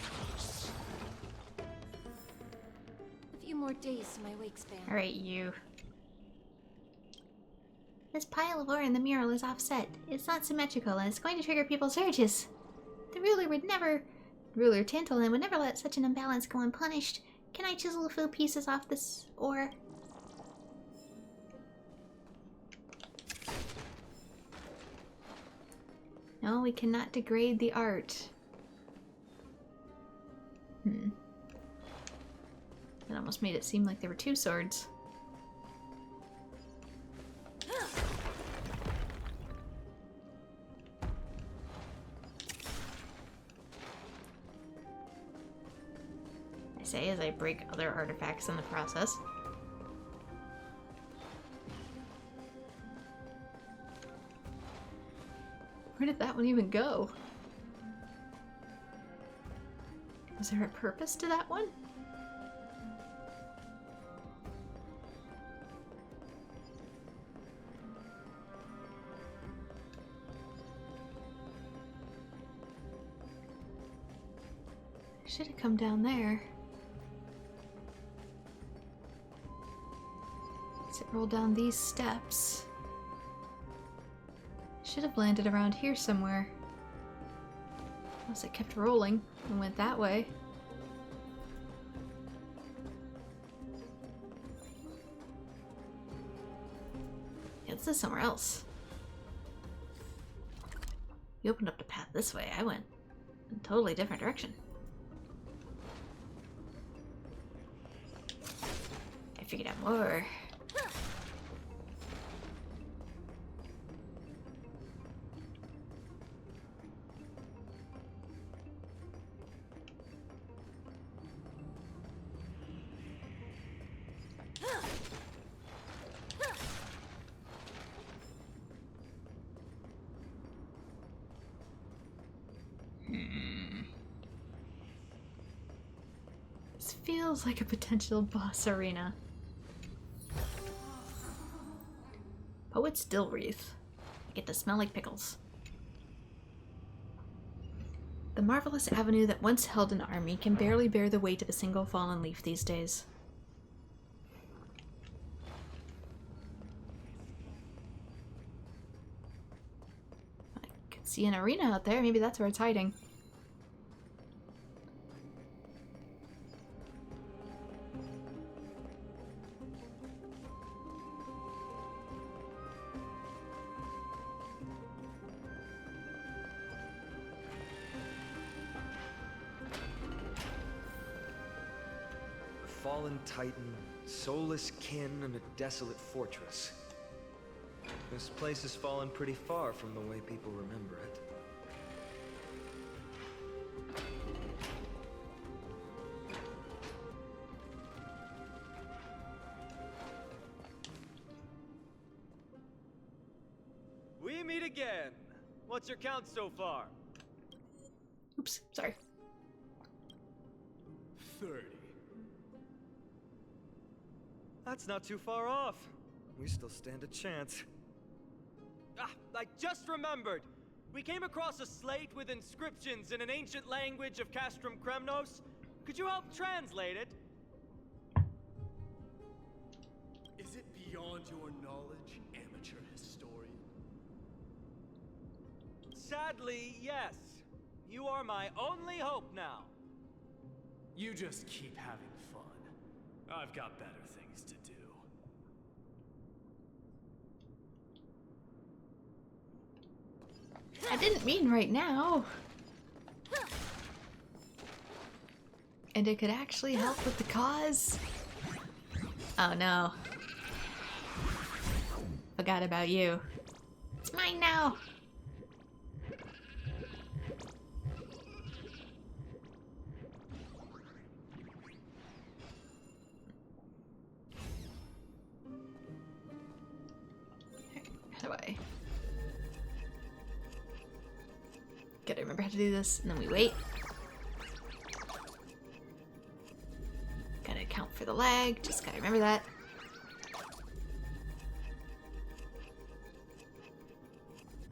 A few more days to my wake span. Alright, you. This pile of ore in the mural is offset. It's not symmetrical and it's going to trigger people's urges. The ruler Tantalin would never let such an imbalance go unpunished. Can I chisel a few pieces off this ore? No, we cannot degrade the art. That almost made it seem like there were 2 swords. I say as I break other artifacts in the process. Where did that one even go? Was there a purpose to that one? Should have come down there. As it rolled down these steps. Should have landed around here somewhere. Unless it kept rolling and went that way. Yeah, this is somewhere else. You opened up the path this way. I went in a totally different direction. I figured out more. This feels like a potential boss arena. Poet's still wreath. I get to smell like pickles. The marvelous avenue that once held an army can barely bear the weight of a single fallen leaf these days. I can see an arena out there. Maybe that's where it's hiding. Fallen titan, soulless kin, and a desolate fortress. This place has fallen pretty far from the way people remember it. We meet again! What's your count so far? Oops, sorry. 30. That's not too far off. We still stand a chance. Ah, I just remembered! We came across a slate with inscriptions in an ancient language of Castrum Kremnos. Could you help translate it? Is it beyond your knowledge, amateur historian? Sadly, yes. You are my only hope now. You just keep having fun. I've got better things to do. I didn't mean right now. And it could actually help with the cause. Oh no. Forgot about you. It's mine now. How do I? Gotta remember how to do this, and then we wait. Gotta account for the lag, just gotta remember that.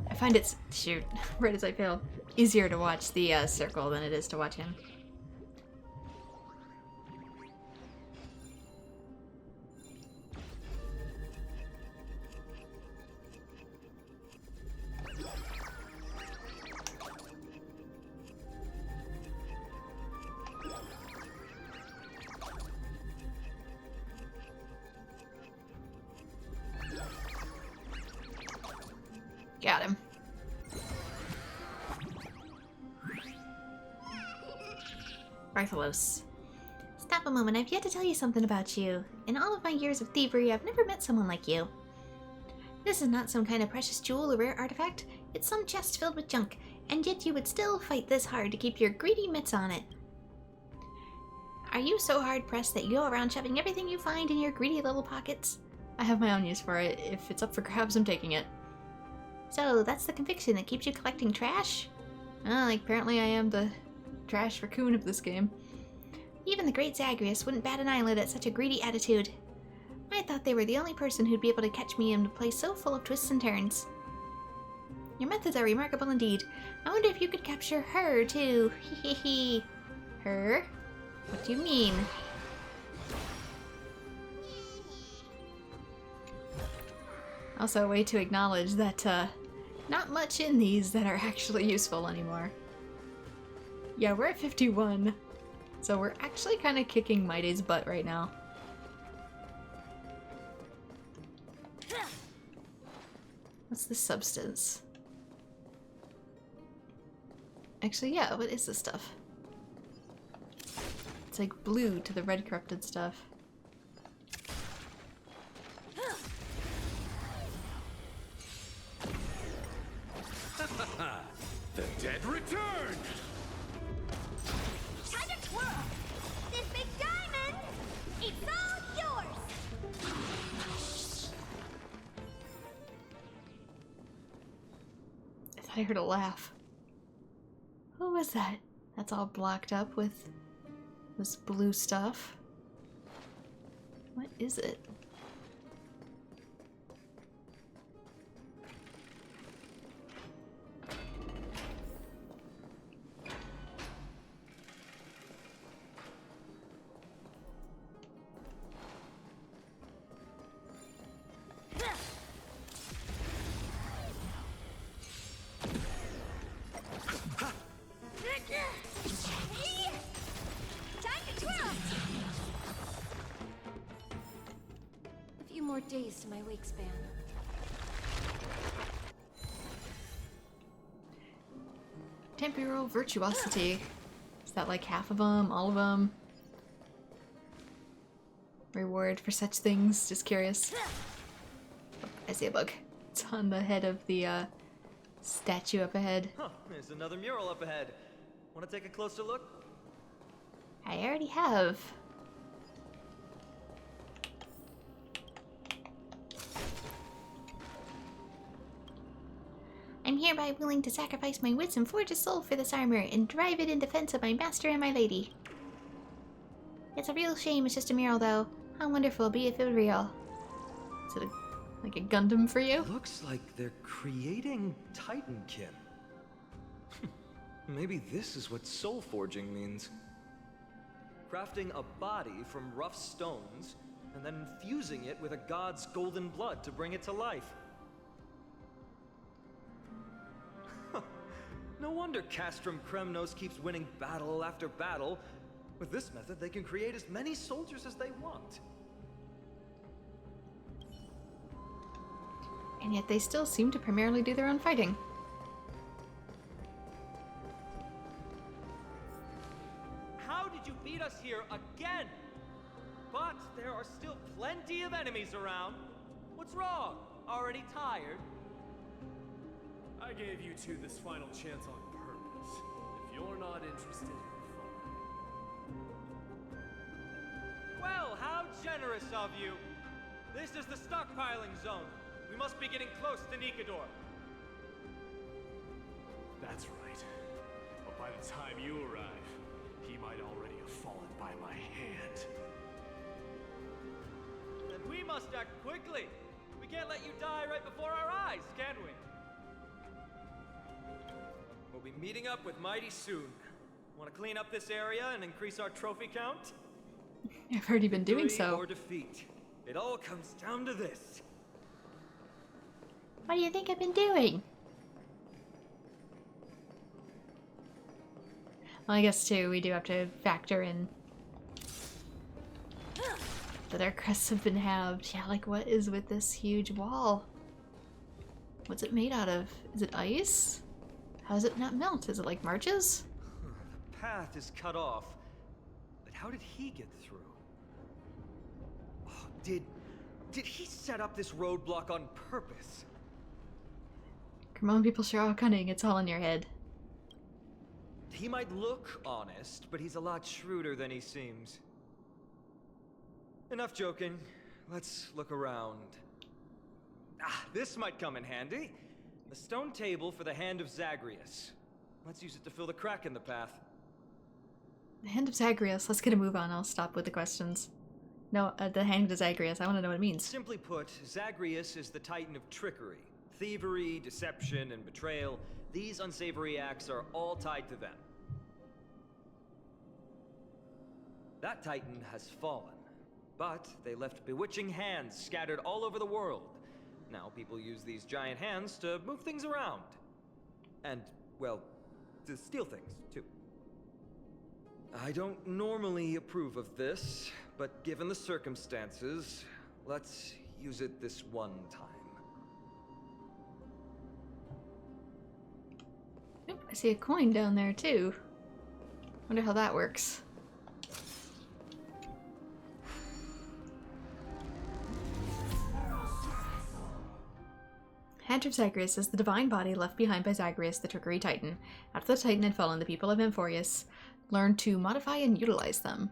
I find it's, shoot, right as I fail, easier to watch the circle than it is to watch him. Got him. Bartholos. Stop a moment, I've yet to tell you something about you. In all of my years of thievery, I've never met someone like you. This is not some kind of precious jewel or rare artifact. It's some chest filled with junk, and yet you would still fight this hard to keep your greedy mitts on it. Are you so hard-pressed that you go around shoving everything you find in your greedy little pockets? I have my own use for it. If it's up for grabs, I'm taking it. So, that's the conviction that keeps you collecting trash? Like, apparently I am the trash raccoon of this game. Even the great Zagreus wouldn't bat an eyelid at such a greedy attitude. I thought they were the only person who'd be able to catch me in a place so full of twists and turns. Your methods are remarkable indeed. I wonder if you could capture her, too. Hee. Her? What do you mean? Also, a way to acknowledge that, not much in these that are actually useful anymore. Yeah, we're at 51, so we're actually kind of kicking Mighty's butt right now. What's the substance? Actually, yeah, what is this stuff? It's like blue to the red corrupted stuff. The dead return! Time to twirl! This big diamond, it's all yours! I thought I heard a laugh. Who was that? That's all blocked up with this blue stuff. What is it? A few more days to my wake span. Temporal virtuosity. Is that like half of them? All of them? Reward for such things? Just curious. Oh, I see a bug. It's on the head of the statue up ahead. Huh, there's another mural up ahead. Want to take a closer look? I already have. I'm hereby willing to sacrifice my wits and forge a soul for this armor and drive it in defense of my master and my lady. It's a real shame it's just a mural, though. How wonderful it'd be if it were real. Is it like a Gundam for you? Looks like they're creating Titankin. Maybe this is what soul forging means. Crafting a body from rough stones, and then infusing it with a god's golden blood to bring it to life. No wonder Castrum Kremnos keeps winning battle after battle. With this method, they can create as many soldiers as they want. And yet they still seem to primarily do their own fighting. How did you beat us here again? But there are still plenty of enemies around. What's wrong? Already tired? I gave you two this final chance on purpose. If you're not interested, fine. Well, how generous of you. This is the stockpiling zone. We must be getting close to Nikador. That's right. But by the time you arrive, he might already have fallen by my hand. Then we must act quickly. We can't let you die right before our eyes, can we? We'll be meeting up with Mighty soon. Want to clean up this area and increase our trophy count? I've already been doing Victory so. or defeat. It all comes down to this. What do you think I've been doing? Well, I guess too, we do have to factor in that our crests have been halved. Yeah, like what is with this huge wall? What's it made out of? Is it ice? How does it not melt? Is it like marches? The path is cut off. But how did he get through? Oh, did he set up this roadblock on purpose? Come on, people sure are cunning. It's all in your head. He might look honest, but he's a lot shrewder than he seems. Enough joking. Let's look around. Ah, this might come in handy. A stone table for the Hand of Zagreus. Let's use it to fill the crack in the path. The Hand of Zagreus. Let's get a move on. I'll stop with the questions. No, the Hand of Zagreus. I want to know what it means. Simply put, Zagreus is the titan of trickery. Thievery, deception, and betrayal. These unsavory acts are all tied to them. That titan has fallen, but they left bewitching hands scattered all over the world. Now people use these giant hands to move things around. And, well, to steal things, too. I don't normally approve of this, but given the circumstances, let's use it this one time. Oop, I see a coin down there too. Wonder how that works. Hand of Zagreus is the divine body left behind by Zagreus, the Trickery Titan. After the Titan had fallen, the people of Amphorius learned to modify and utilize them.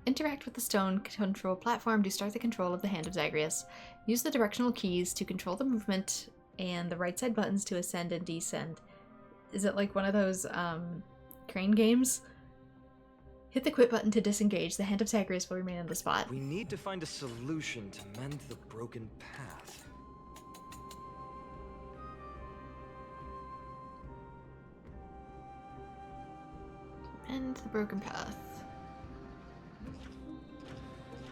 Interact with the stone control platform to start the control of the Hand of Zagreus. Use the directional keys to control the movement and the right side buttons to ascend and descend. Is it like one of those crane games? Hit the quit button to disengage. The Hand of Zagreus will remain in the spot. We need to find a solution to mend the broken path. And the broken path.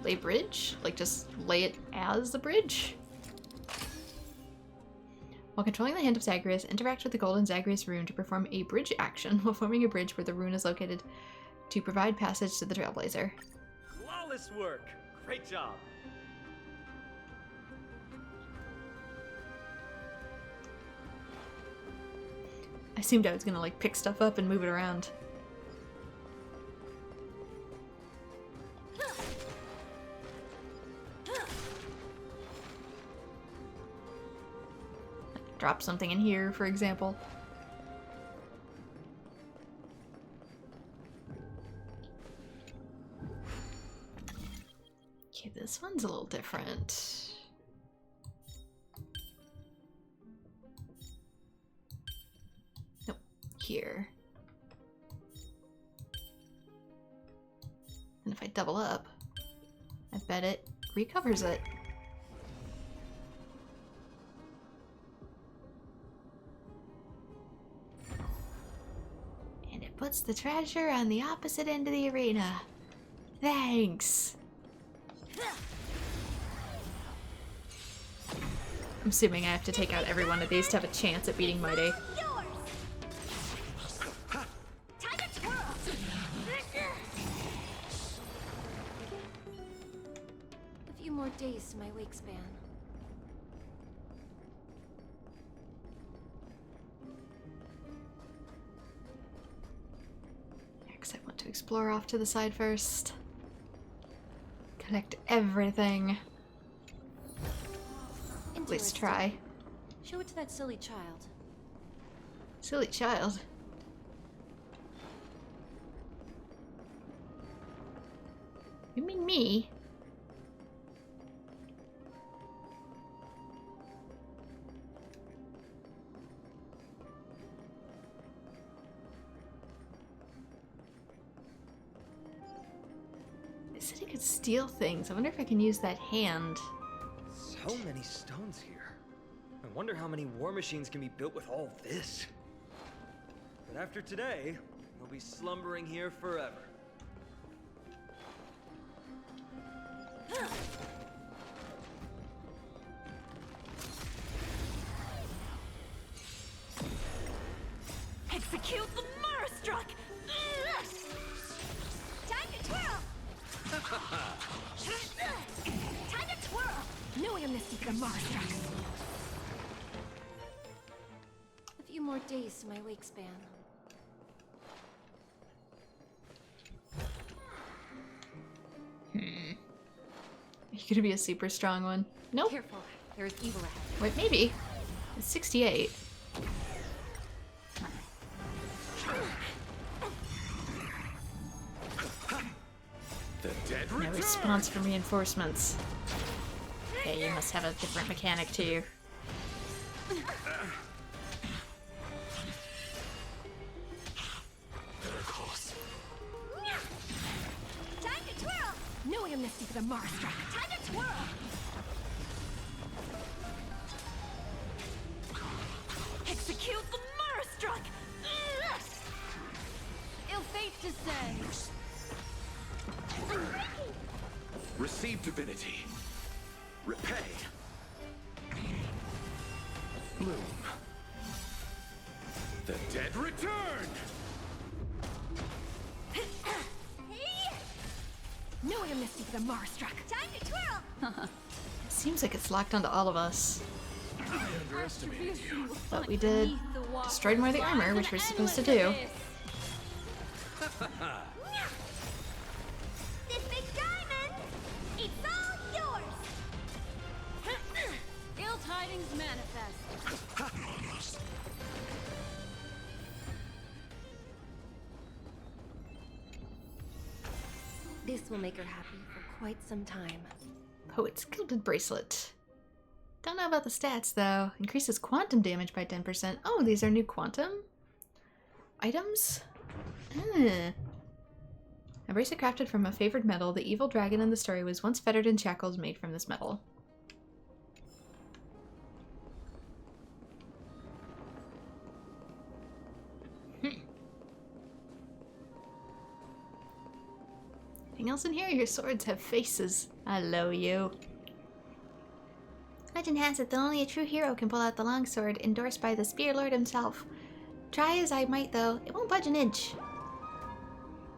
Lay bridge? Like just lay it as a bridge? While controlling the Hand of Zagreus, interact with the golden Zagreus rune to perform a bridge action while forming a bridge where the rune is located to provide passage to the Trailblazer. Flawless work! Great job! I assumed I was gonna like pick stuff up and move it around. Drop something in here, for example. Okay, this one's a little different. here. And if I double up, I bet it recovers it. And it puts the treasure on the opposite end of the arena. Thanks! I'm assuming I have to take out every one of these to have a chance at beating Mighty. A few more days to my wake span. Because I want to explore off to the side first. Collect everything. At least try. Show it to that silly child. Silly child. You mean me? It said I could steal things. I wonder if I can use that hand. So many stones here. I wonder how many war machines can be built with all this. But after today, they'll be slumbering here forever. Execute the Murstruck! Time to twirl! Time to twirl! Knew I missed the Murstruck. A few more days to my wake span. Are you gonna be a super strong one? Nope. Careful, there is evil ahead. Wait, maybe. It's 68. The dead No return! response from reinforcements. Yeah, you must have a different mechanic too. Time to twirl! Knew I missed the Murstruck. Time to twirl! Execute the Murstruck! Ill fate descends. Receive divinity. Repay. Bloom. The dead return! Knew I missed the Murstruck. Time to twirl! Seems like it's locked onto all of us. I underestimated you. But we did destroy more of the armor, which we're supposed to do. This big diamond! It's all yours! Ill tidings manifest. This will make her happy for quite some time. Poet's Gilded Bracelet. Don't know about the stats though. Increases quantum damage by 10%. Oh, these are new quantum items? A bracelet crafted from a favored metal, the evil dragon in the story was once fettered in shackles made from this metal. Anything else in here? Your swords have faces. Hello, you. Legend has it that only a true hero can pull out the longsword, endorsed by the Spear Lord himself. Try as I might, though, it won't budge an inch.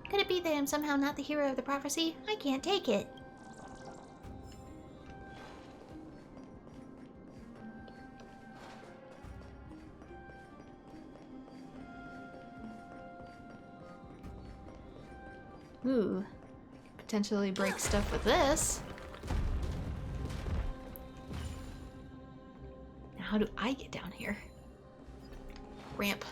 Could it be that I'm somehow not the hero of the prophecy? I can't take it. Ooh. Potentially break stuff with this. Now, how do I get down here? Ramp.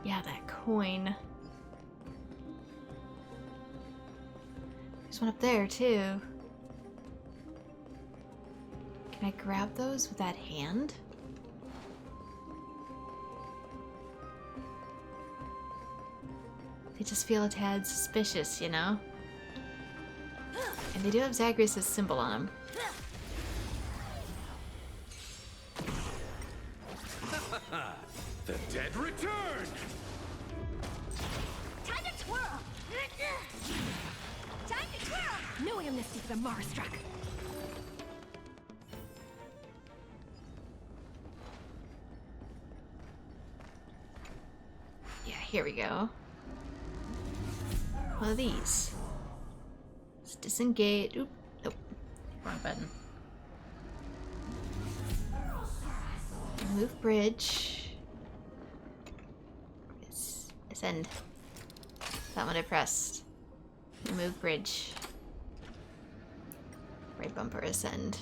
Yeah, that coin. There's one up there too. Can I grab those with that hand? They just feel a tad suspicious, you know? And they do have Zagreus' symbol on them. The dead return! Time to twirl! Time to twirl! No amnesty for the Marastruck. Yeah, here we go. One of these. Let's disengage. Oop. Nope. Wrong button. Move bridge. Ascend. That one I pressed. Move bridge. Right bumper, ascend.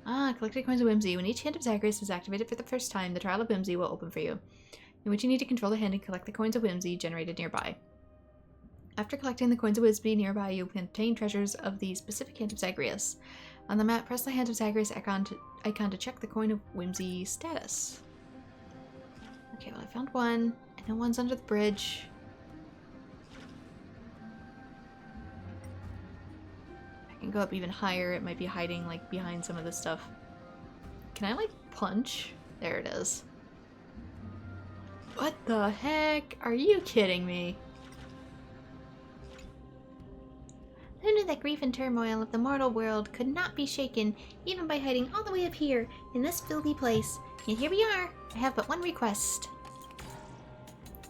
Ah, collected coins of Whimsy. When each hand of Zagreus is activated for the first time, the Trial of Whimsy will open for you, in which you need to control the hand and collect the coins of Whimsy generated nearby. After collecting the coins of Whimsy nearby, you can obtain treasures of the specific hand of Zagreus. On the map, press the Hand of Zagreus icon to check the coin of Whimsy status. Okay, well I found one. I know one's under the bridge. I can go up even higher. It might be hiding like behind some of this stuff. Can I like punch? There it is. What the heck? Are you kidding me? Who knew that grief and turmoil of the mortal world could not be shaken, even by hiding all the way up here, in this filthy place? And here we are. I have but one request.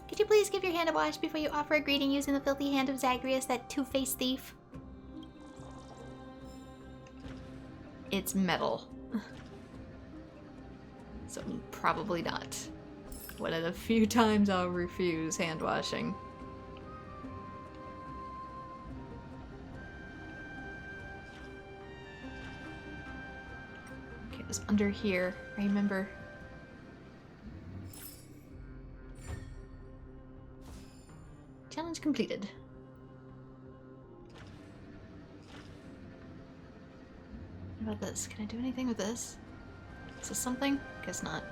Could you please give your hand a wash before you offer a greeting using the filthy hand of Zagreus, that two-faced thief? It's metal. So probably not. One of the few times I'll refuse hand washing. Okay, it was under here. I remember. Challenge completed. What about this? Can I do anything with this? Is this something? Guess not.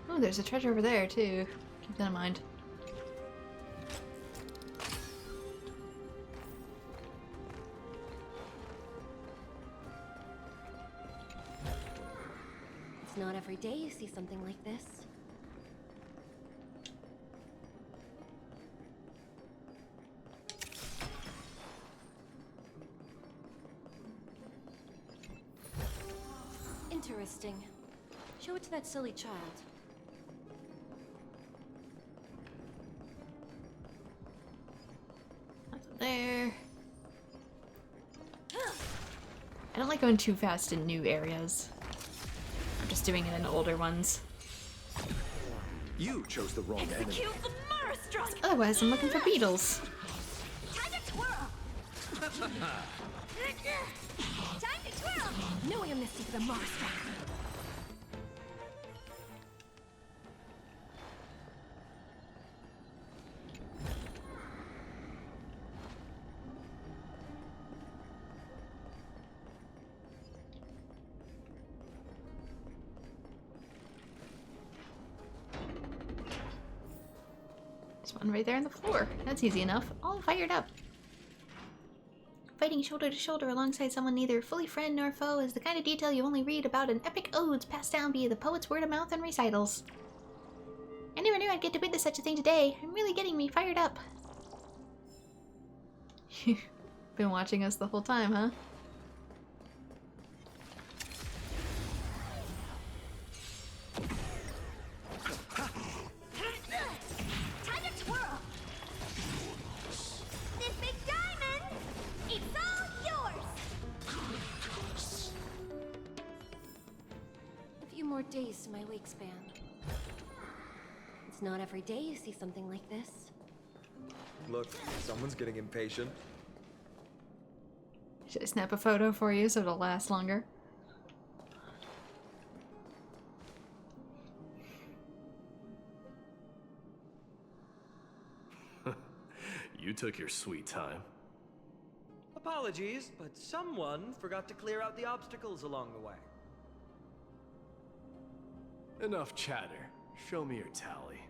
Oh, there's a treasure over there too. Keep that in mind. It's not every day you see something like this. Interesting. Show it to that silly child. Nothing there. I don't like going too fast in new areas. I'm just doing it in older ones. You chose the wrong enemy. Execute the Marastruck! Otherwise, I'm looking for beetles. Time to twirl! Time to twirl! No amnesty for the Marastruck. There's one right there on the floor. That's easy enough. All fired up. Fighting shoulder to shoulder alongside someone neither fully friend nor foe is the kind of detail you only read about in epic odes passed down via the poet's word of mouth and recitals. I never knew I'd get to witness such a thing today. I'm really getting me fired up. Been watching us the whole time, huh? Time to twirl! This big diamond! It's all yours! A few more days to my wake span. It's not every day you see something like this. Look, someone's getting impatient. Should I snap a photo for you so it'll last longer? You took your sweet time. Apologies, but someone forgot to clear out the obstacles along the way. Enough chatter. Show me your tally.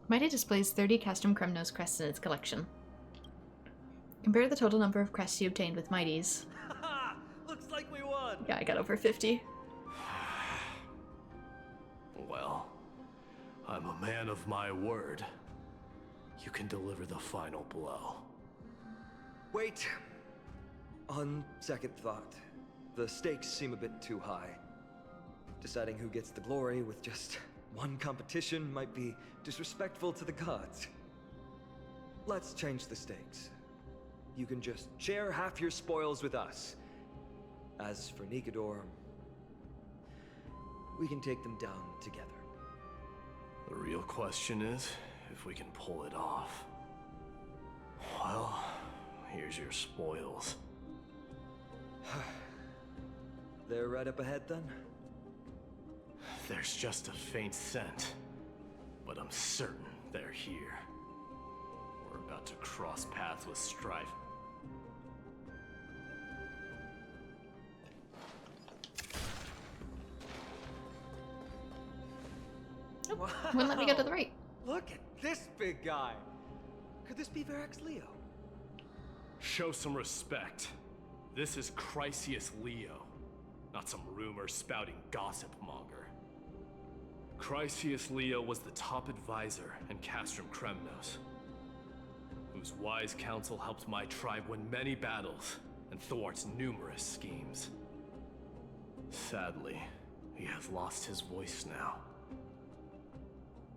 Mighty displays 30 custom Kremnos crests in its collection. Compare the total number of crests you obtained with Mighty's. Looks like we won! Yeah, I got over 50. Well, I'm a man of my word. You can deliver the final blow. Wait. On second thought, the stakes seem a bit too high. Deciding who gets the glory with just one competition might be disrespectful to the gods. Let's change the stakes. You can just share half your spoils with us. As for Nikador, we can take them down together. The real question is if we can pull it off. Well, here's your spoils. They're right up ahead then? There's just a faint scent, but I'm certain they're here. We're about to cross paths with strife. Nope. Wouldn't let me go to the right. Look at this big guy! Could this be Varric's Leo? Show some respect. This is Chrysius Leo, not some rumor-spouting gossip monger. Chrysius Leo was the top advisor in Castrum Kremnos, whose wise counsel helped my tribe win many battles and thwarts numerous schemes. Sadly, he has lost his voice now.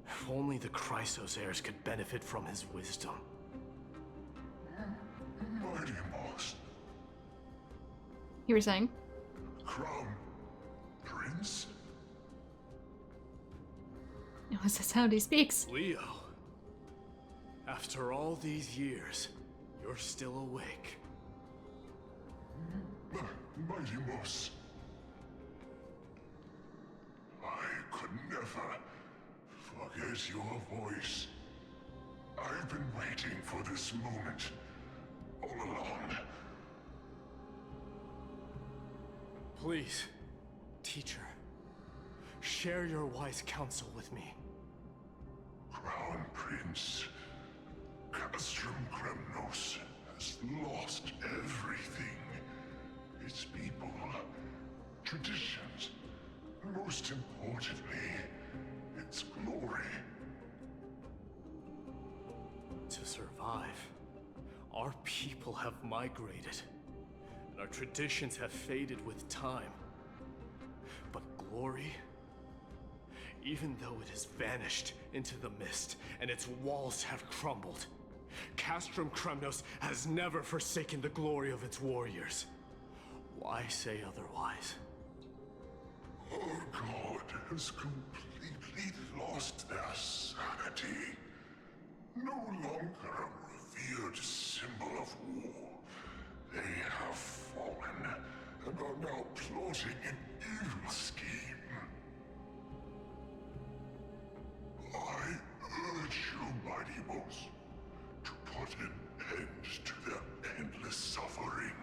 If only the Chrysos heirs could benefit from his wisdom. Mighty Moss, You were saying? Crown Prince? Was this how he speaks? Leo, after all these years, you're still awake. Mighty Moss, I could never forget your voice. I've been waiting for this moment all along. Please, teacher, share your wise counsel with me. Crown Prince, Castrum Kremnos has lost everything. Its people, traditions, and most importantly, its glory. To survive, our people have migrated, and our traditions have faded with time. But glory, even though it has vanished into the mist and its walls have crumbled, Castrum Kremnos has never forsaken the glory of its warriors. Why say otherwise? Our god has completely lost their sanity. No longer a revered symbol of war. They have fallen and are now plotting an evil scheme. I urge you, Mighty Moss, to put an end to their endless suffering.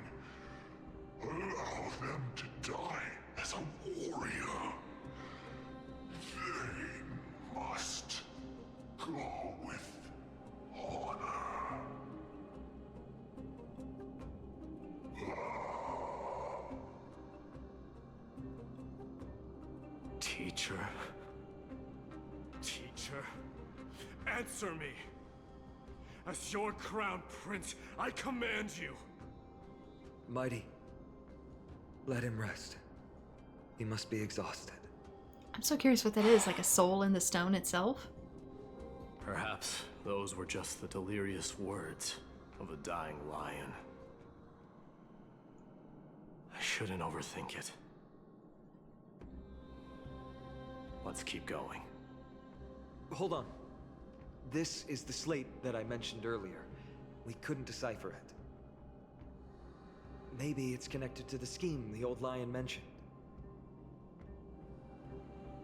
Allow them to die as a warrior. They must go with honor. Teacher? Teacher? Answer me! As your crown prince, I command you! Mighty, let him rest. He must be exhausted. I'm so curious what that is, like a soul in the stone itself? Perhaps those were just the delirious words of a dying lion. I shouldn't overthink it. Let's keep going. Hold on. This is the slate that I mentioned earlier. We couldn't decipher it. Maybe it's connected to the scheme the old lion mentioned.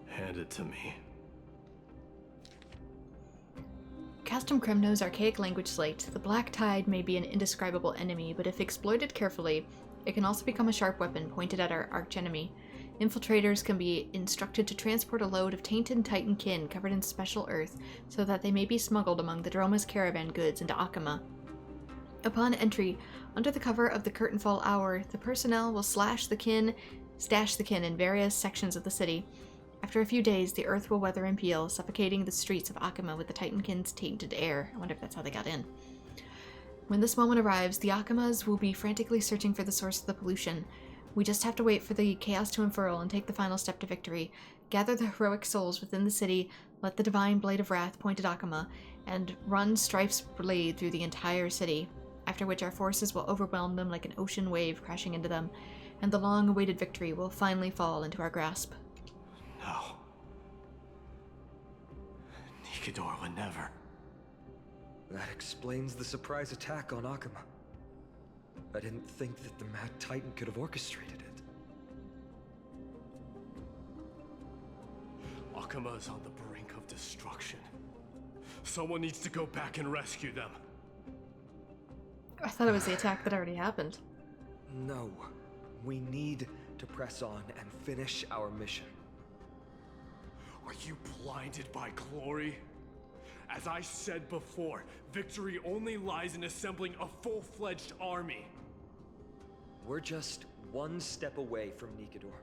Hand it to me. custom Kremno's archaic language slate, the Black Tide may be an indescribable enemy, but if exploited carefully, it can also become a sharp weapon pointed at our archenemy. Infiltrators can be instructed to transport a load of tainted Titan kin covered in special earth so that they may be smuggled among the Droma's caravan goods into Akama. Upon entry, under the cover of the Curtainfall Hour, the personnel will stash the kin in various sections of the city. After a few days, the earth will weather and peel, suffocating the streets of Akama with the Titankin's tainted air. I wonder if that's how they got in. When this moment arrives, the Akamas will be frantically searching for the source of the pollution. We just have to wait for the chaos to unfurl and take the final step to victory. Gather the heroic souls within the city, let the divine blade of wrath point at Akama, and run Strife's blade through the entire city, after which our forces will overwhelm them like an ocean wave crashing into them, and the long-awaited victory will finally fall into our grasp. No. Nikidor would never. That explains the surprise attack on Akama. I didn't think that the Mad Titan could have orchestrated it. Akama is on the brink of destruction. Someone needs to go back and rescue them. I thought it was the attack that already happened. No. We need to press on and finish our mission. Are you blinded by glory? As I said before, victory only lies in assembling a full-fledged army. We're just one step away from Nikidor.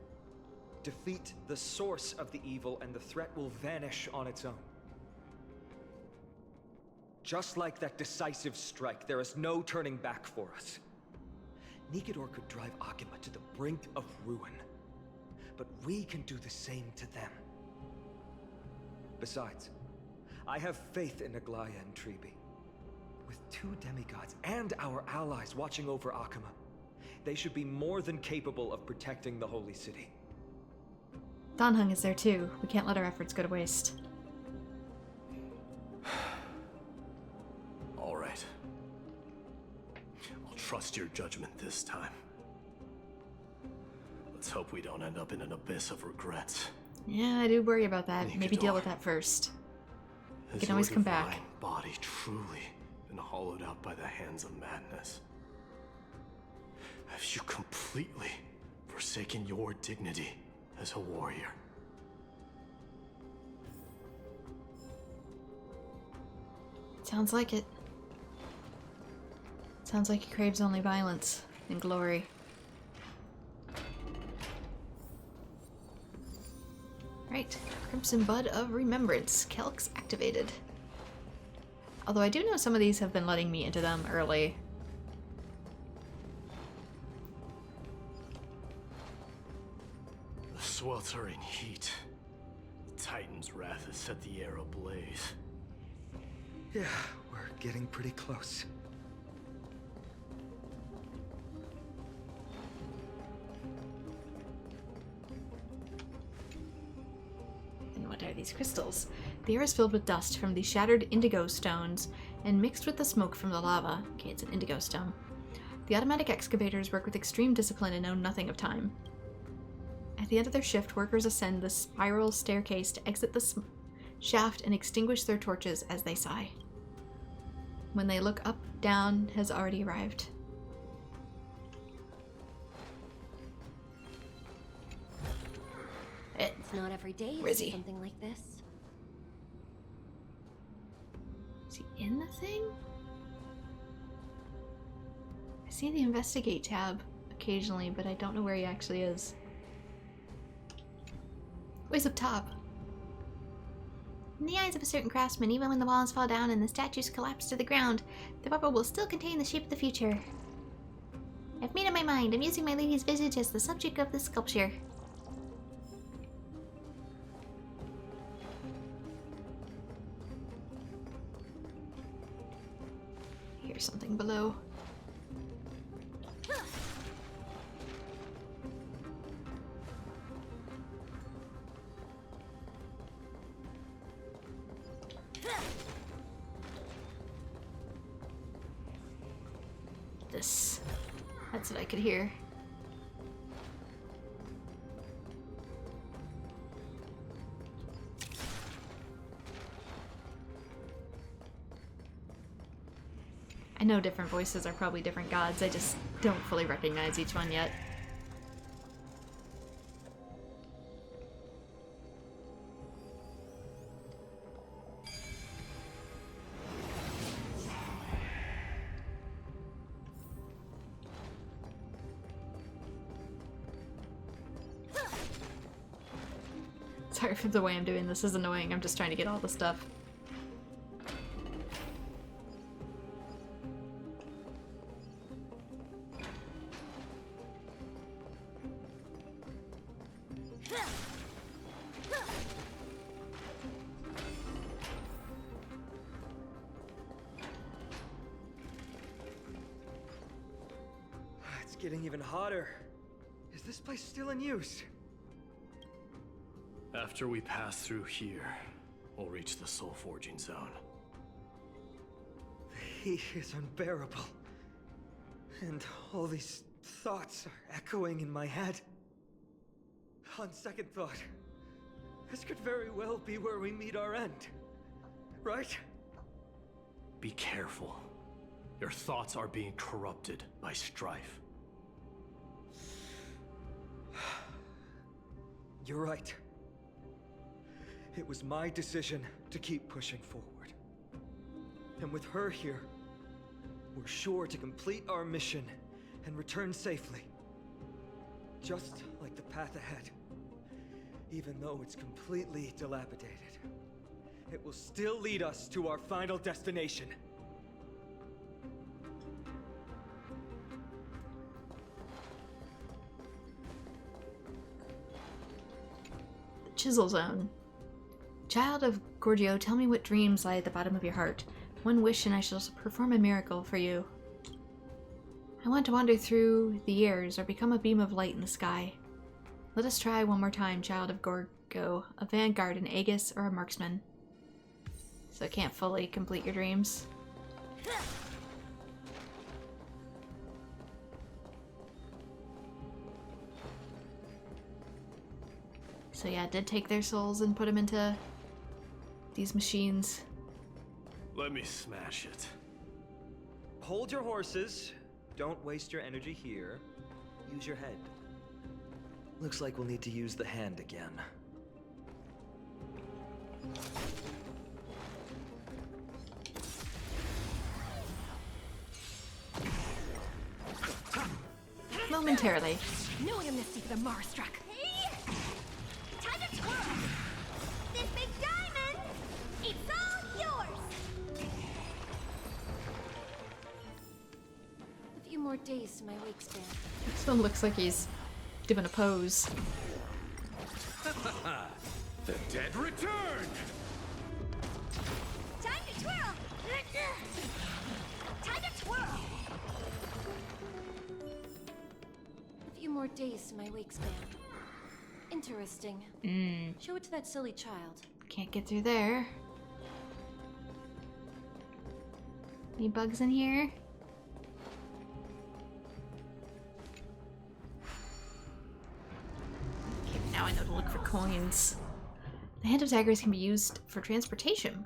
Defeat the source of the evil and the threat will vanish on its own. Just like that decisive strike, there is no turning back for us. Nikidor could drive Akama to the brink of ruin, but we can do the same to them. Besides, I have faith in Aglaya and Tribi. With 2 demigods and our allies watching over Akama, they should be more than capable of protecting the Holy City. Danheng is there too. We can't let our efforts go to waste. All right. I'll trust your judgment this time. Let's hope we don't end up in an abyss of regrets. Yeah, I do worry about that. Maybe deal Nikidor. with that first. Has can always your come back. divine body truly been hollowed out by the hands of madness? Have you completely forsaken your dignity as a warrior? Sounds like it. Sounds like he craves only violence and glory. Right, Crimson Bud of Remembrance. Kelk's activated. Although I do know some of these have been letting me into them early. The sweltering heat. The Titan's wrath has set the air ablaze. Yeah, we're getting pretty close. And what are these crystals? The air is filled with dust from the shattered indigo stones and mixed with the smoke from the lava. Okay, it's an indigo stone. The automatic excavators work with extreme discipline and know nothing of time. At the end of their shift, workers ascend the spiral staircase to exit the shaft and extinguish their torches as they sigh. When they look up, down has already arrived. It's not every day you Where's see he? something like this. Is he in the thing? I see the investigate tab occasionally, but I don't know where he actually is. Oh, he's up top. In the eyes of a certain craftsman, even when the walls fall down and the statues collapse to the ground, the bubble will still contain the shape of the future. I've made up my mind. I'm using my lady's visage as the subject of this sculpture. Here's something below. This. That's what I could hear. I know different voices are probably different gods, I just don't fully recognize each one yet. Sorry if the way I'm doing this is annoying, I'm just trying to get all the stuff. It's getting even hotter. Is this place still in use? After we pass through here, we'll reach the soul forging zone. The heat is unbearable. And all these thoughts are echoing in my head. On second thought, this could very well be where we meet our end. Right? Be careful. Your thoughts are being corrupted by strife. You're right. It was my decision to keep pushing forward. And with her here, we're sure to complete our mission and return safely. Just like the path ahead. Even though it's completely dilapidated, it will still lead us to our final destination. Chisel Zone. Child of Gorgio, tell me what dreams lie at the bottom of your heart. One wish and I shall perform a miracle for you. I want to wander through the years or become a beam of light in the sky. Let us try one more time, Child of Gorgo. A vanguard, an Aegis, or a marksman. So I can't fully complete your dreams. So yeah, I did take their souls and put them into these machines. Let me smash it. Hold your horses. Don't waste your energy here. Use your head. Looks like we'll need to use the hand again. Momentarily. No amnesty for the Marstruck. Hey! Time to twirl! This big diamond! It's all yours! A few more days to my wake span. This one looks like he's doing a pose. The dead return! Time to twirl! Time to twirl! A few more days to my wake span. Interesting. Show it to that silly child. Can't get through there. Any bugs in here? Okay, now I know to look for coins. The Hand of Zagreus can be used for transportation.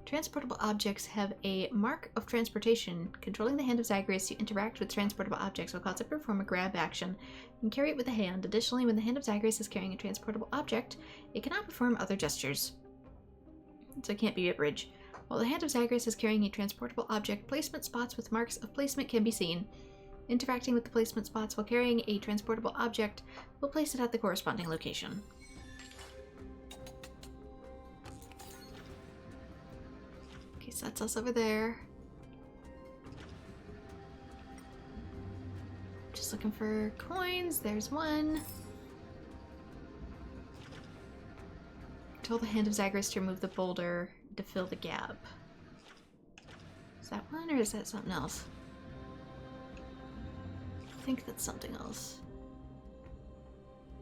Transportable objects have a mark of transportation. Controlling the Hand of Zagreus to interact with transportable objects will cause it to perform a grab action and carry it with the hand. Additionally, when the Hand of Zagreus is carrying a transportable object, it cannot perform other gestures. So it can't be a bridge. While the Hand of Zagreus is carrying a transportable object, placement spots with marks of placement can be seen. Interacting with the placement spots while carrying a transportable object will place it at the corresponding location. Okay, so that's us over there. Just looking for coins. There's one. Tell the Hand of Zagreus to remove the boulder to fill the gap. Is that one or is that something else? I think that's something else.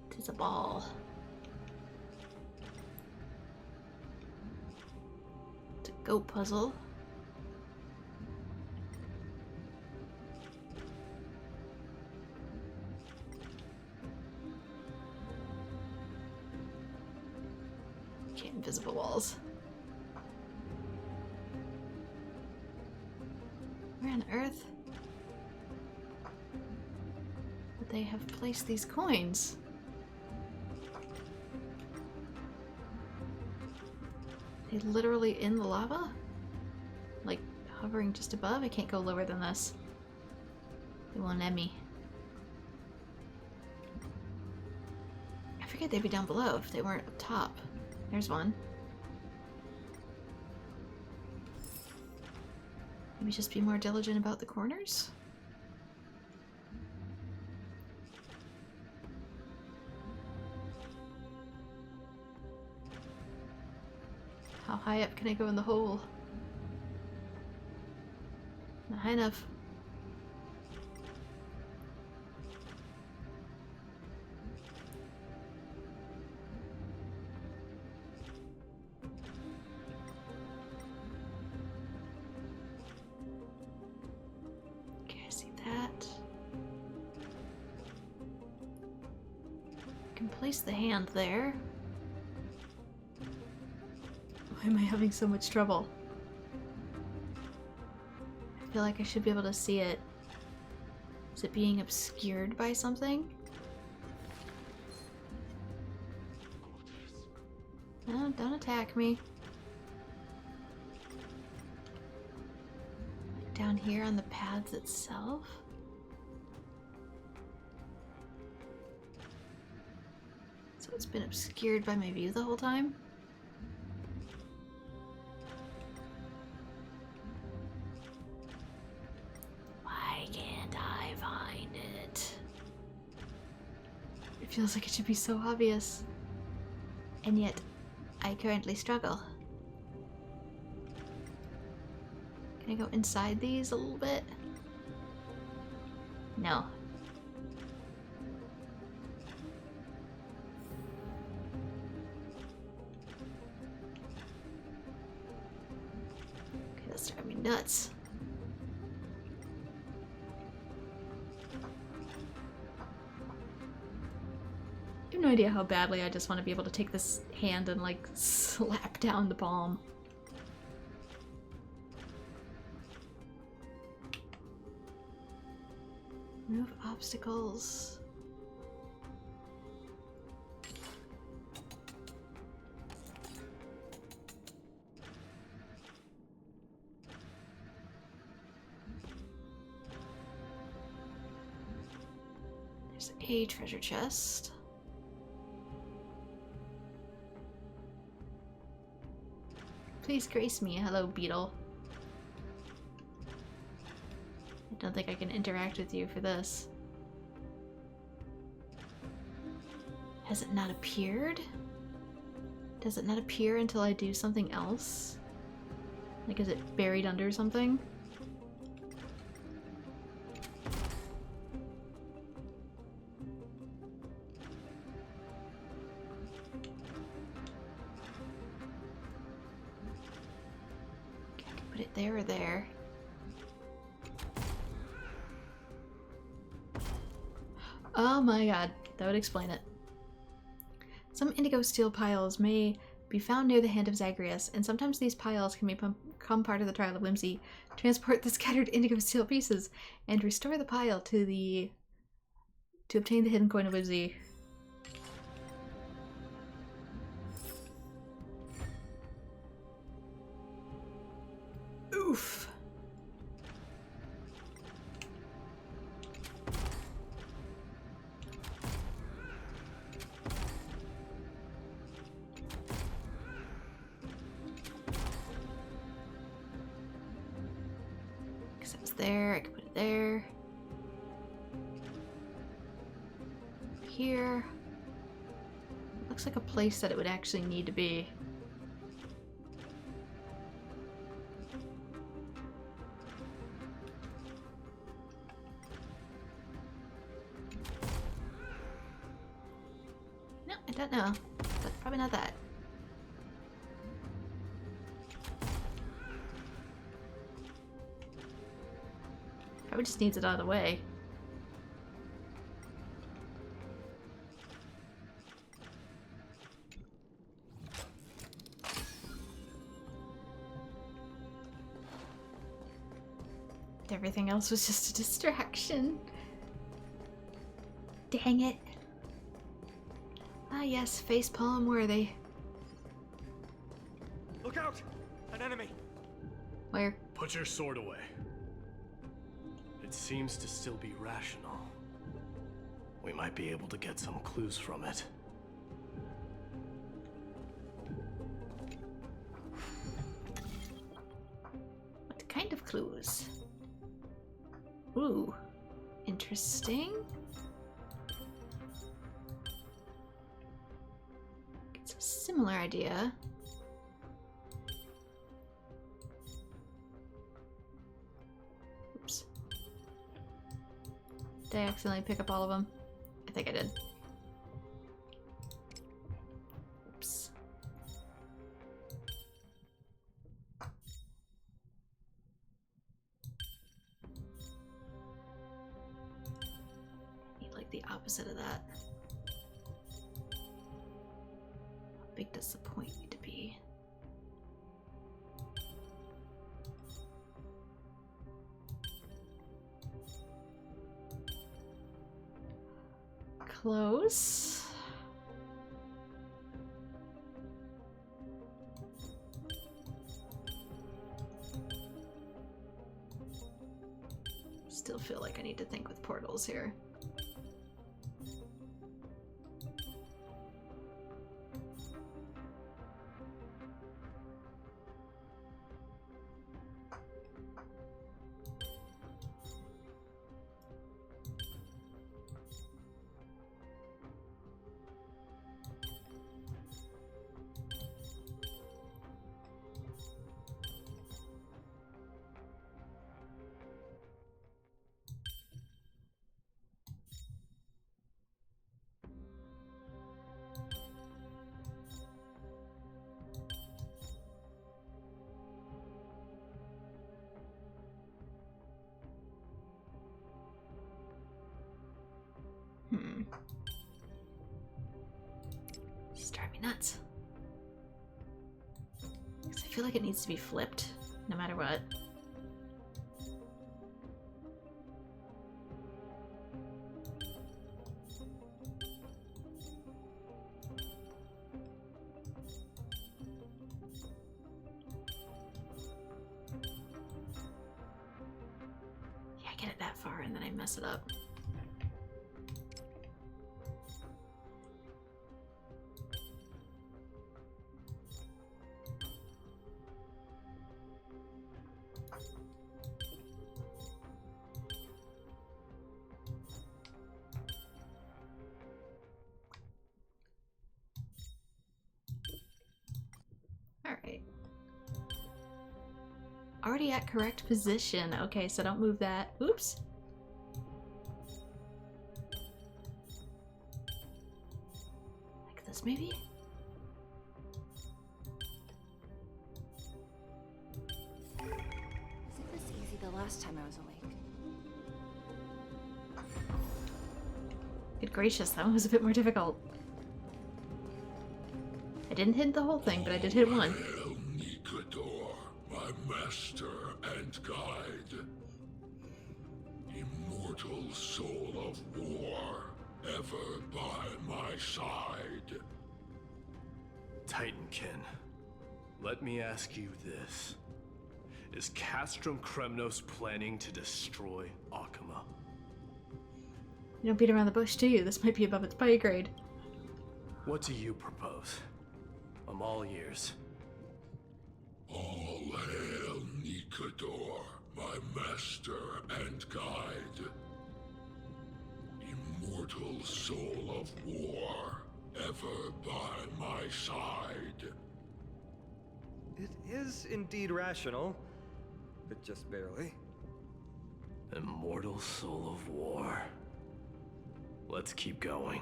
Tis a ball. It's a goat puzzle. Okay, invisible walls. Where on earth would they have placed these coins? They literally in the lava? Like hovering just above? I can't go lower than this. They won't let me. I figured they'd be down below if they weren't up top. There's one. Maybe just be more diligent about the corners? How high up can I go in the hole? Not high enough. Okay, I see that. I can place the hand there. Why am I having so much trouble? I feel like I should be able to see it. Is it being obscured by something? No, don't attack me. Like down here on the pads itself? So it's been obscured by my view the whole time? Feels like it should be so obvious. And yet, I currently struggle. Can I go inside these a little bit? No. Okay, that's driving me nuts. I have no idea how badly I just want to be able to take this hand and like slap down the palm. Remove obstacles. There's a treasure chest. Please grace me. Hello, beetle. I don't think I can interact with you for this. Has it not appeared? Does it not appear until I do something else? Like, is it buried under something? Put it there or there. Oh my god, that would explain it. Some indigo steel piles may be found near the hand of Zagreus, and sometimes these piles can become part of the Trial of Whimsy. Transport the scattered indigo steel pieces and restore the pile to obtain the hidden coin of Whimsy. Oof. Because it was there, I could put it there. Here. Looks like a place that it would actually need to be. I don't know, but probably not that. Probably just needs it out of the way. Everything else was just a distraction. Dang it. Ah yes, facepalm worthy. Look out! An enemy! Where? Put your sword away. It seems to still be rational. We might be able to get some clues from it. What kind of clues? Ooh, interesting. It's a similar idea. Oops. Did I accidentally pick up all of them? I think I did. Oops. Need like the opposite of that. How big does the point need to be? Close. Still feel like I need to think with portals here. Just drive me nuts. 'Cause I feel like it needs to be flipped, no matter what. Yeah, I get it that far and then I mess it up. Alright. Already at correct position. Okay, so don't move that. Oops. Like this, maybe? Wasn't this easy the last time I was awake? Good gracious, that one was a bit more difficult. I didn't hit the whole thing, but I did hit one. Hail Nikador, my master and guide. Immortal soul of war, ever by my side. Titankin, let me ask you this. Is Castrum Kremnos planning to destroy Akama? You don't beat around the bush, do you? This might be above its pay grade. What do you propose? I'm all ears. All hail Nikador, my master and guide. Immortal soul of war, ever by my side. It is indeed rational, but just barely. Immortal soul of war. Let's keep going.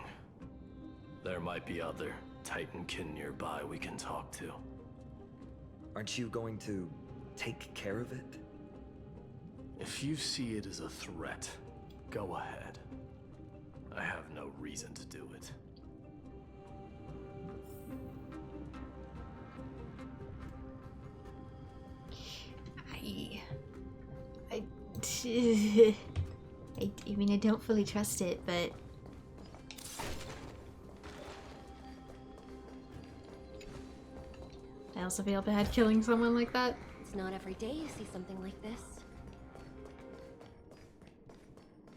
There might be other Titankin nearby we can talk to. Aren't you going to take care of it? If you see it as a threat, go ahead. I have no reason to do it. I mean, I don't fully trust it, but... I also feel bad killing someone like that. It's not every day you see something like this.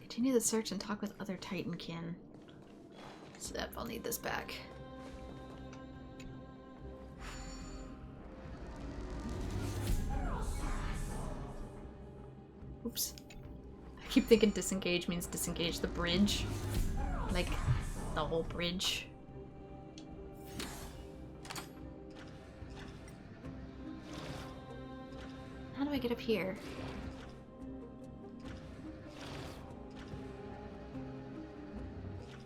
Continue the search and talk with other Titankin. Zep, I'll need this back. Oops. I keep thinking disengage means disengage the bridge. Like, the whole bridge. How do I get up here?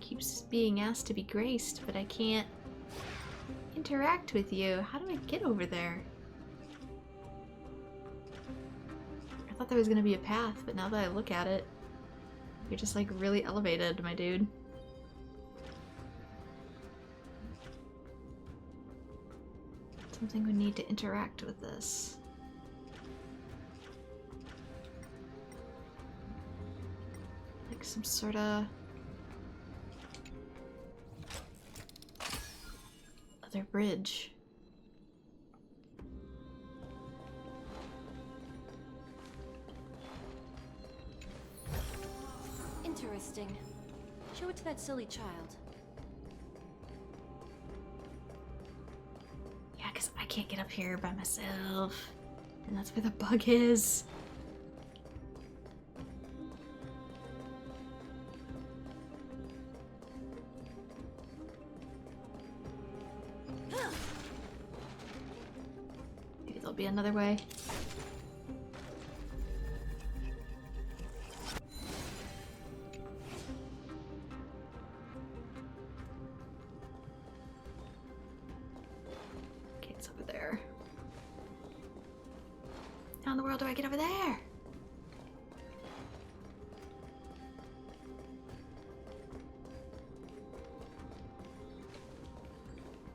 Keeps being asked to be graced, but I can't interact with you. How do I get over there? I thought there was gonna be a path, but now that I look at it, you're just like really elevated, my dude. Something would need to interact with this. Like some sort of other bridge. Interesting. Show it to that silly child. Yeah, because I can't get up here by myself. And that's where the bug is. Maybe there'll be another way. Okay, it's over there. How in the world do I get over there?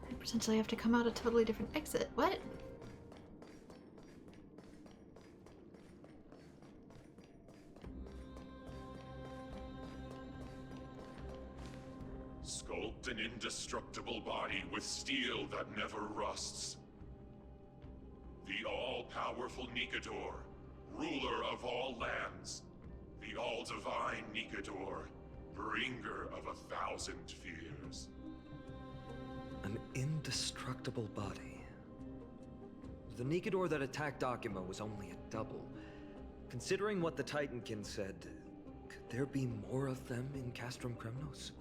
I potentially have to come out a totally different exit. What? Sculpt an indestructible body with steel that never rusts. The all-powerful Nikador, ruler of all lands. The all-divine Nikador, bringer of 1,000 fears. An indestructible body. The Nikador that attacked Akima was only a double. Considering what the Titankin said, could there be more of them in Castrum Kremnos?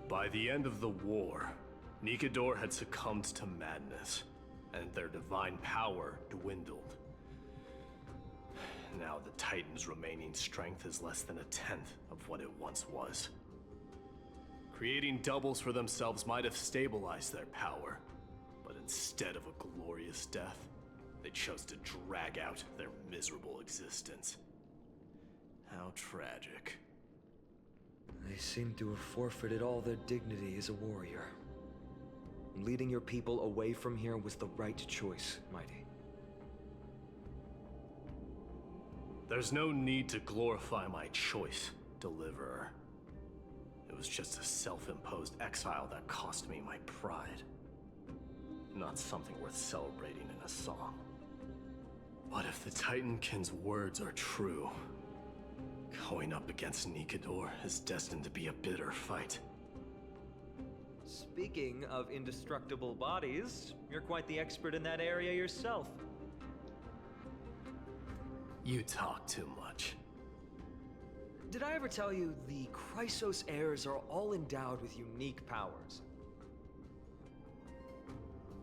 By the end of the war, Nikador had succumbed to madness, and their divine power dwindled. Now the Titan's remaining strength is less than 1/10 of what it once was. Creating doubles for themselves might have stabilized their power, but instead of a glorious death, they chose to drag out their miserable existence. How tragic. They seem to have forfeited all their dignity as a warrior. Leading your people away from here was the right choice, Mighty. There's no need to glorify my choice, Deliverer. It was just a self-imposed exile that cost me my pride. Not something worth celebrating in a song. But if the Titankin's words are true, going up against Nikador is destined to be a bitter fight. Speaking of indestructible bodies, you're quite the expert in that area yourself. You talk too much. Did I ever tell you the Chrysos heirs are all endowed with unique powers?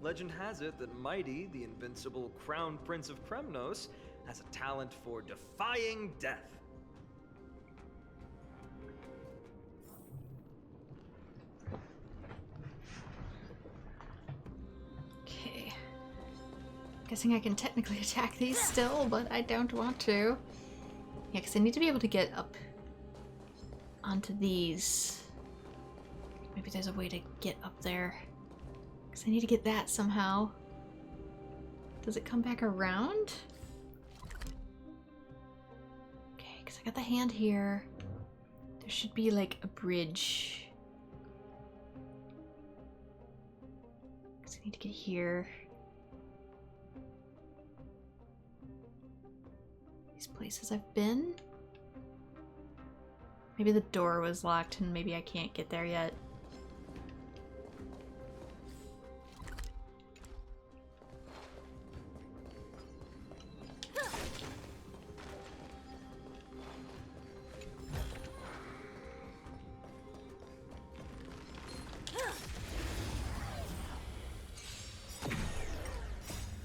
Legend has it that Mighty, the invincible crown prince of Kremnos, has a talent for defying death. Okay. Guessing I can technically attack these still, but I don't want to. Yeah, because I need to be able to get up onto these. Maybe there's a way to get up there. Because I need to get that somehow. Does it come back around? because I got the hand here. There should be like a bridge. Because I need to get here. These places I've been. Maybe the door was locked and maybe I can't get there yet.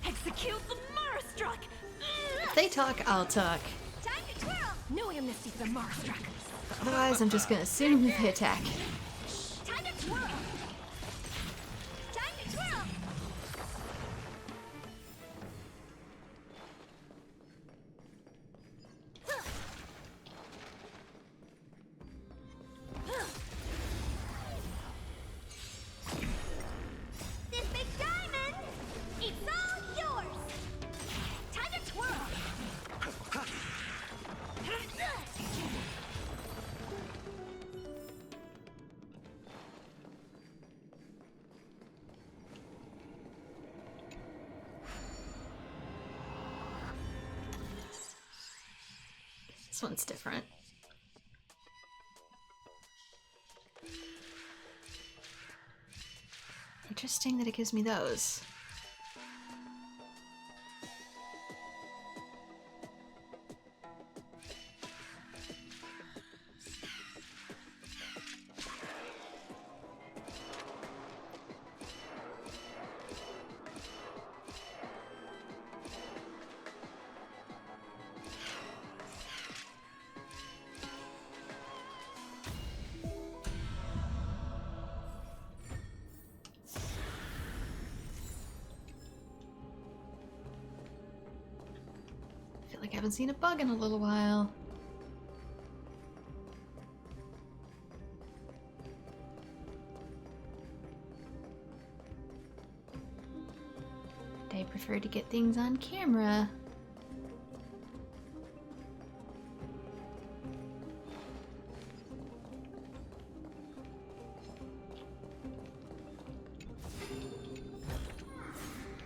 Execute the Marstruck! If they talk, I'll talk. Time to twirl! No amnesty for the Marstruck! Otherwise, I'm just gonna assume they attack. Time to twirl! Time to twirl! This big diamond, it's all yours! Time to twirl! This one's different. Interesting that it gives me those. I feel like I haven't seen a bug in a little while. I prefer to get things on camera.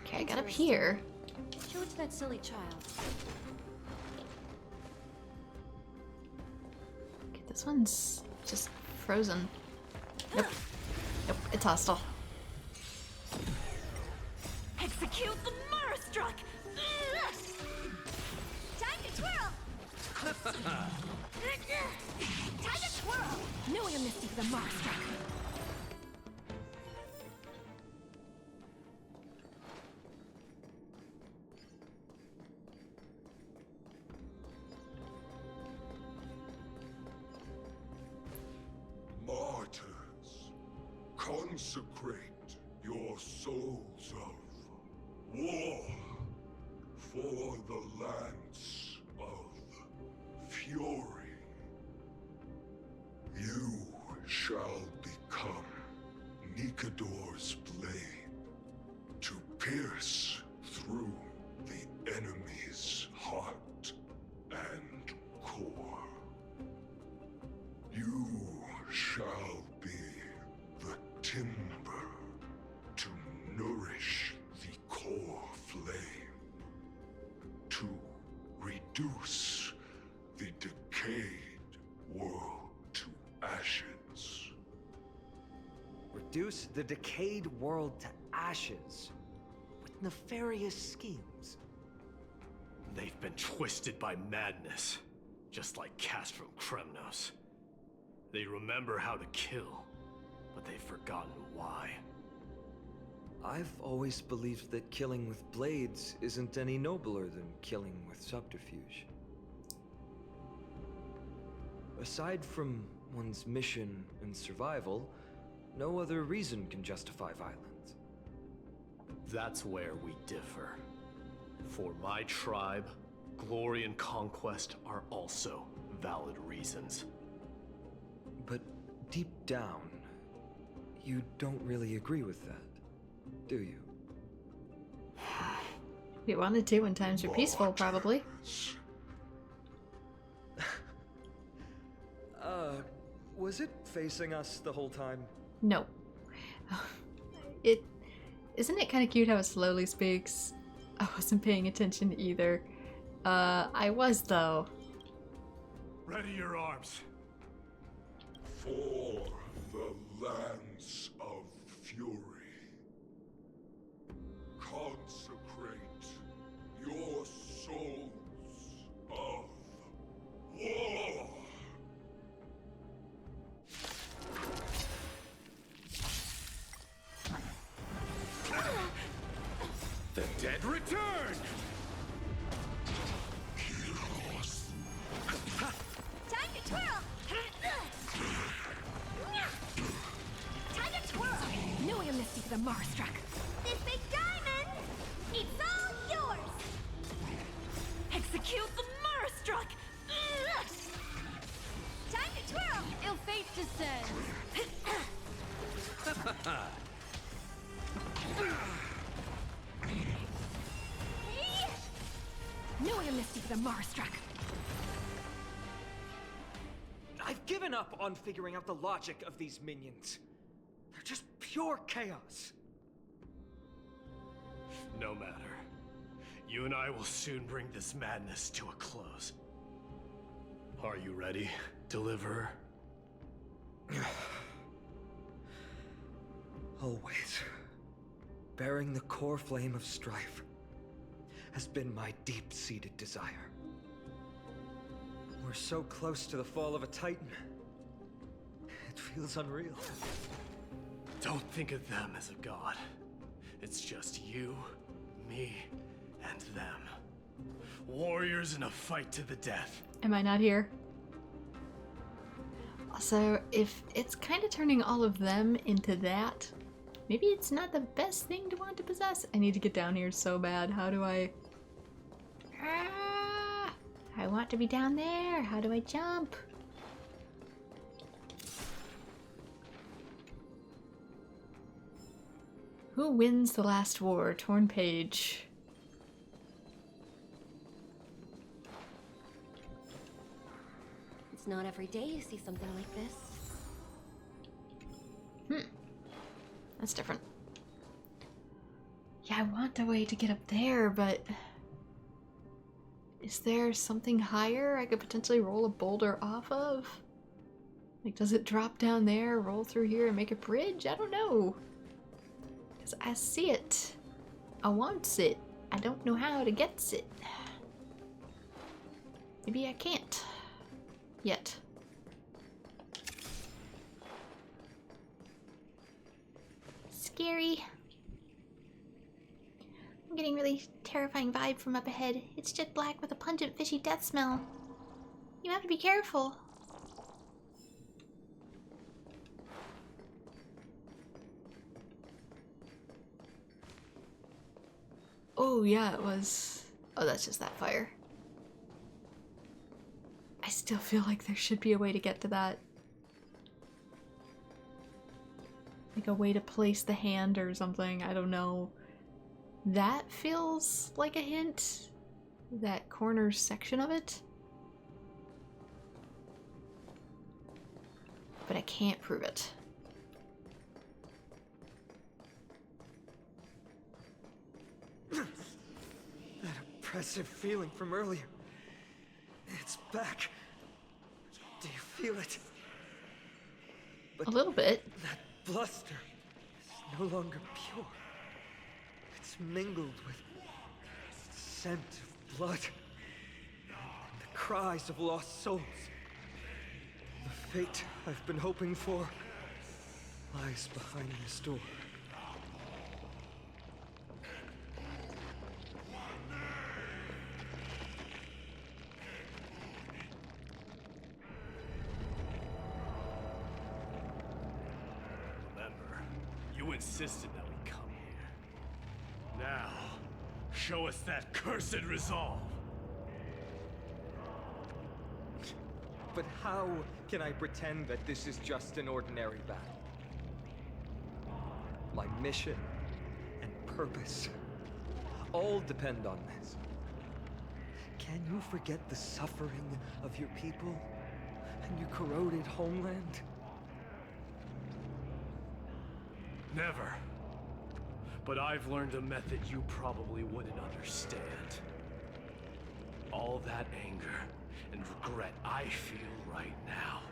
Okay, I got up here. Show it to that silly child. Okay, this one's just frozen. Nope. Nope, it's hostile. Execute the Marstruck! Time to twirl! Time to twirl! No amnesty for the Marstruck! Martyrs, consecrate your souls of war for the lance of fury. You shall become Nikador's blade to pierce through the enemy's heart and core. You shall be the timber to nourish the core flame, to reduce the decayed world to ashes. Reduce the decayed world to ashes with nefarious schemes. They've been twisted by madness, just like Cass from Kremnos. They remember how to kill, but they've forgotten why. I've always believed that killing with blades isn't any nobler than killing with subterfuge. Aside from one's mission and survival, no other reason can justify violence. That's where we differ. For my tribe, glory and conquest are also valid reasons. But deep down, you don't really agree with that, do you? You wanted to when times were peaceful, probably. Was it facing us the whole time? No. Isn't it kind of cute how it slowly speaks? I wasn't paying attention either. I was though. Ready your arms. For the lands of fury, consecrate your souls of war. The dead return! Heroes. Time to twirl! Time to twirl! Knew I missed you for the Marstruck. This big diamond! It's all yours! Execute the Marstruck! Time to twirl! Ill fate descends. Knew I missed you for the Marstruck. I've given up on figuring out the logic of these minions. They're just pure chaos. No matter. You and I will soon bring this madness to a close. Are you ready, Deliverer? Always. Bearing the core flame of strife has been my deep-seated desire. We're so close to the fall of a Titan. It feels unreal. Don't think of them as a god. It's just you, me, and them. Warriors in a fight to the death. Am I not here? Also, if it's kind of turning all of them into that, maybe it's not the best thing to want to possess. I need to get down here so bad. How do I... Ah! I want to be down there. How do I jump? Who wins the last war? Torn page. It's not every day you see something like this. That's different. Yeah, I want a way to get up there, but... Is there something higher I could potentially roll a boulder off of? Like, does it drop down there, roll through here, and make a bridge? I don't know. Because I see it. I want it. I don't know how to get it. Maybe I can't. Yet. Scary. I'm getting really terrifying vibe from up ahead. It's jet black with a pungent fishy death smell. You have to be careful. Oh, yeah, it was... Oh, that's just that fire. I still feel like there should be a way to get to that. Like a way to place the hand or something, I don't know. That feels like a hint. That corner section of it. But I can't prove it. That oppressive feeling from earlier. It's back. Do you feel it? But A little bit. that bluster is no longer pure. It's mingled with the scent of blood and the cries of lost souls. The fate I've been hoping for lies behind this door. Remember, you insisted that we come here. Now, show us that cursed resolve. But how can I pretend that this is just an ordinary battle? My mission and purpose all depend on this. Can you forget the suffering of your people and your corroded homeland? Never. But I've learned a method you probably wouldn't understand. All that anger and regret I feel right now.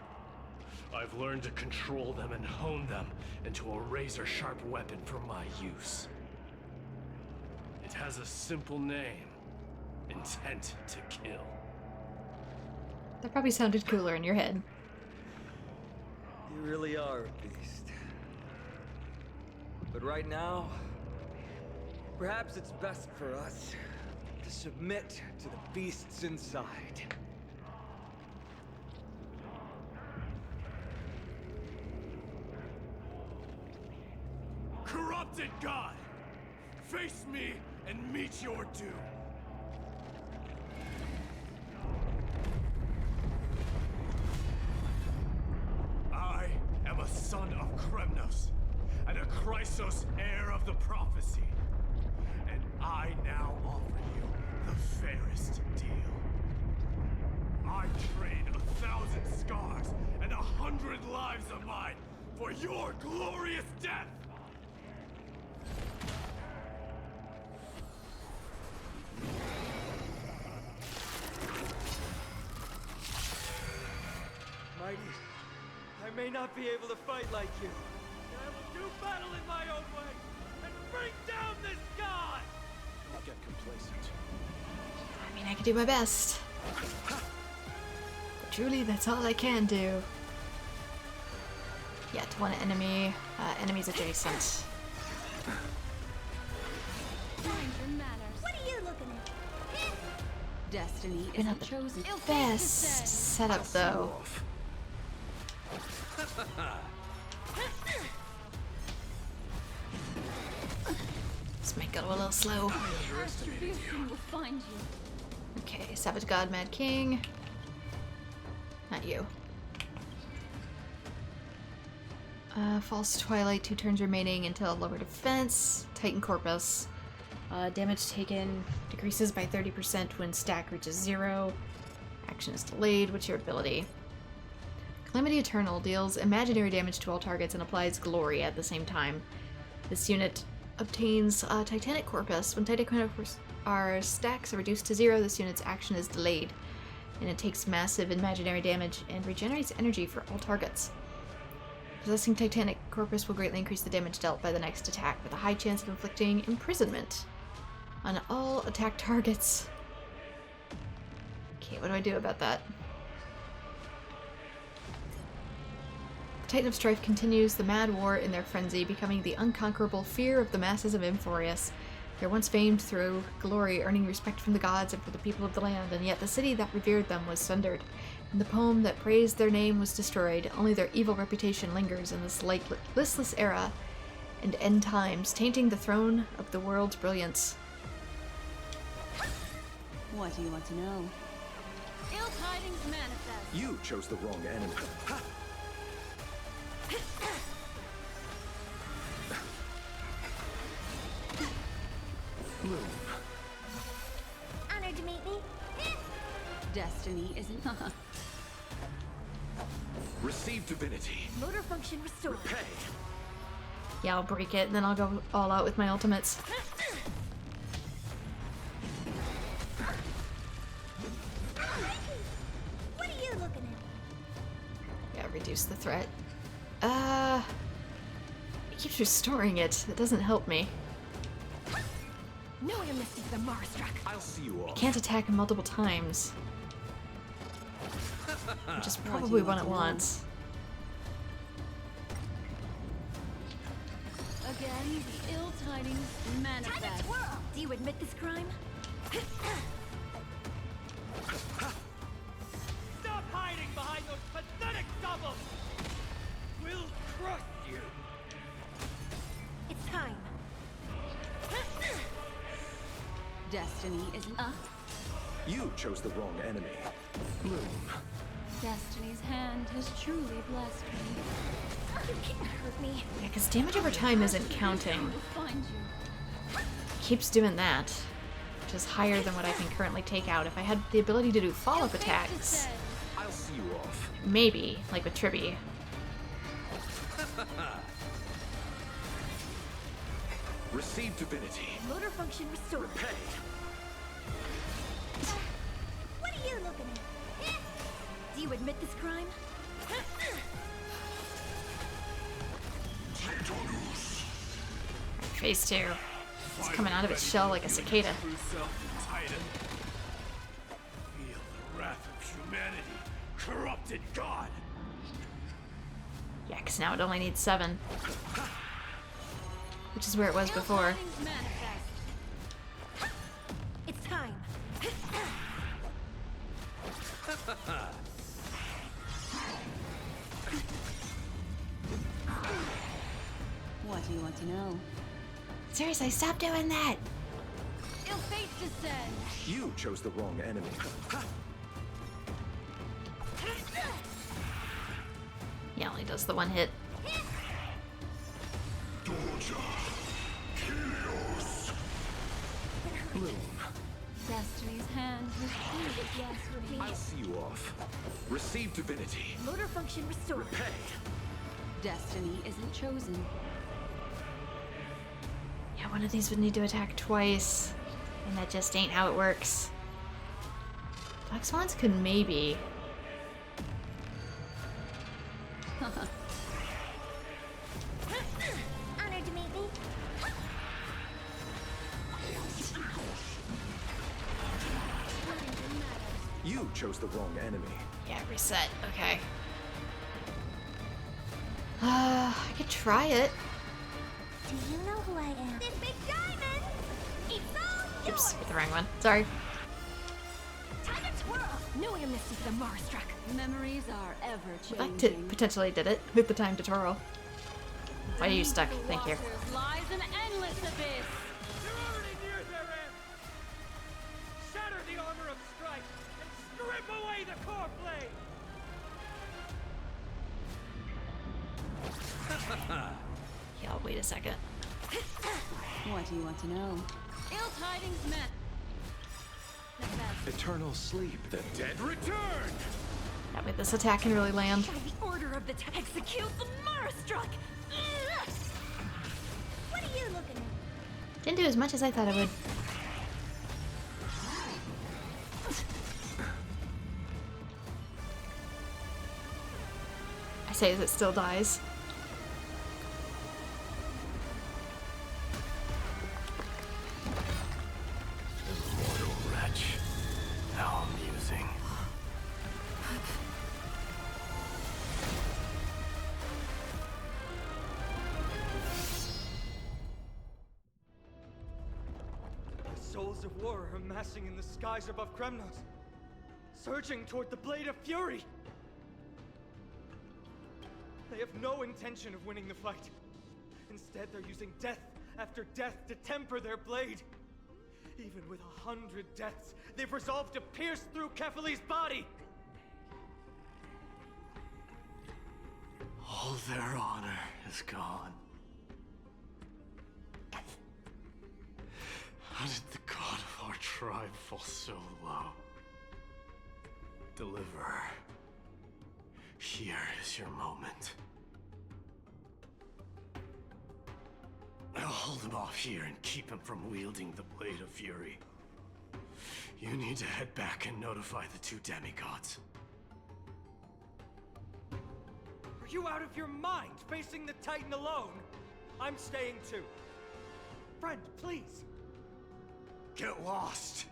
I've learned to control them and hone them into a razor-sharp weapon for my use. It has a simple name. Intent to kill. That probably sounded cooler in your head. You really are a beast. But right now, perhaps it's best for us to submit to the beasts inside. Corrupted God! Face me and meet your doom! I am a son of Kremnos, and a Chrysos heir of the prophecy. And I now offer you the fairest deal. I trade 1,000 scars and 100 lives of mine for your glorious death! Mighty, I may not be able to fight like you, but I will do battle in my own way and bring down this god! Don't get complacent. I mean, I can do my best. But truly, that's all I can do. Yeah, to one enemy. Enemies adjacent. Mind your manners. What are you looking at? Destiny We're not isn't the chosen. best setup, though. This might go a little slow. Retribution will find you. Okay, Savage God, Mad King. Not you. False Twilight, 2 turns remaining until lower defense. Titan Corpus. Damage taken decreases by 30% when stack reaches 0. Action is delayed. What's your ability? Calamity Eternal deals imaginary damage to all targets and applies glory at the same time. This unit obtains Titanic Corpus. When Titanic Corpus stacks are reduced to 0, this unit's action is delayed. And it takes massive imaginary damage and regenerates energy for all targets. Possessing Titanic Corpus will greatly increase the damage dealt by the next attack, with a high chance of inflicting imprisonment on all attack targets. Okay, what do I do about that? The Titan of Strife continues the mad war in their frenzy, becoming the unconquerable fear of the masses of Emphorius. They were once famed through glory, earning respect from the gods and for the people of the land, and yet the city that revered them was sundered, and the poem that praised their name was destroyed. Only their evil reputation lingers in this listless era and end times, tainting the throne of the world's brilliance. What do you want to know? Ill tidings manifest. You chose the wrong enemy. Ha! Bloom. Honored to meet me. Destiny isn't. Receive divinity. Motor function restored. Repay. Yeah, I'll break it, and then I'll go all out with my ultimates. What are you looking at? Yeah, reduce the threat. It keeps restoring it. That doesn't help me. No one missed the Marstruck. I'll see you I off. can't attack him multiple times. Which is probably what it wants. Again, the ill tidings Time manifest. to twirl. Do you admit this crime? Stop hiding behind those pathetic doubles! We'll crush you! It's time. Destiny isn't. You chose the wrong enemy. Bloom. Destiny's hand has truly blessed me. You can't hurt me. Yeah, because damage over time isn't counting. Will find you. Keeps doing that, which is higher than what I can currently take out. If I had the ability to do follow-up Fate attacks, says, I'll see you off. maybe, like with Tribby. Receive divinity. Motor function restored. Repay. What are you looking at? Do you admit this crime? Phase 2. It's coming out of its shell like a cicada. Titan. Feel the wrath of humanity. Corrupted God. Yeah, because now it only needs 7. Which is where it was before. Tidings manifest. It's time. What do you want to know? Seriously, stop doing that! Ill fate descend. You chose the wrong enemy. He only does the one hit. Bloom. Destiny's hand has sealed it yesterday. I'll see you off. Receive divinity. Motor function restored. Repay. Destiny isn't chosen. Yeah, one of these would need to attack twice. And that just ain't how it works. Black Swans could maybe. Honored to meet me. You chose the wrong enemy. Yeah, reset. Okay. I could try it. Do you know who I am? This big diamond! It's all yours! Oops, hit the wrong one. Sorry. Time to twirl! No amnesty for the Marstruck. Memories are ever That changing. potentially did it with the time tutorial. Why are you stuck? Beneath the Thank you. waters lies an endless abyss. They're already near their end! Shatter the armor of strife and strip away the core blade! Yeah, wait a second. What do you want to know? Ill tidings manifest. Eternal sleep. The dead return. That way this attack can really land. By the order of the execute the Marstruck. What are you looking at? Didn't do as much as I thought it would. I say as it still dies. Immortal wretch. How amusing. The souls of war are amassing in the skies above Kremnos, surging toward the Blade of Fury! They have no intention of winning the fight. Instead, they're using death after death to temper their blade. Even with 100 deaths, they've resolved to pierce through Kefali's body! All their honor is gone. How did the god of our tribe fall so low? Deliverer, here is your moment. I'll hold him off here and keep him from wielding the Blade of Fury. You need to head back and notify the two demigods. Are you out of your mind, facing the Titan alone? I'm staying too. Friend, please. Get lost!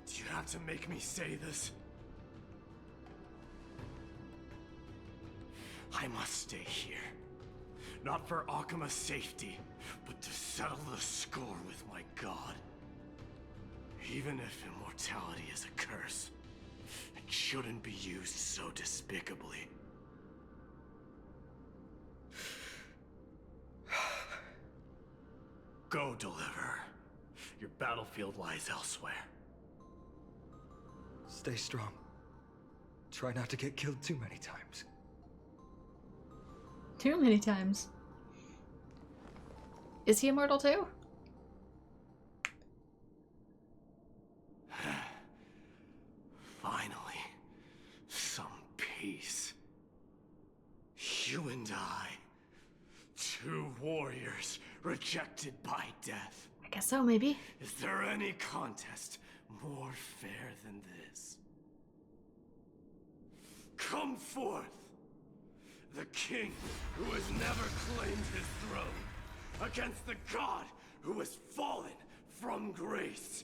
Do you have to make me say this? I must stay here. Not for Akima's safety, but to settle the score with my god. Even if immortality is a curse, it shouldn't be used so despicably. Go, Deliverer. Your battlefield lies elsewhere. Stay strong. Try not to get killed too many times. Too many times. Is he immortal too? Finally, some peace. You and I, two warriors rejected by death. I guess so, maybe. Is there any contest more fair than this? Come forth! The king who has never claimed his throne, against the god who has fallen from grace.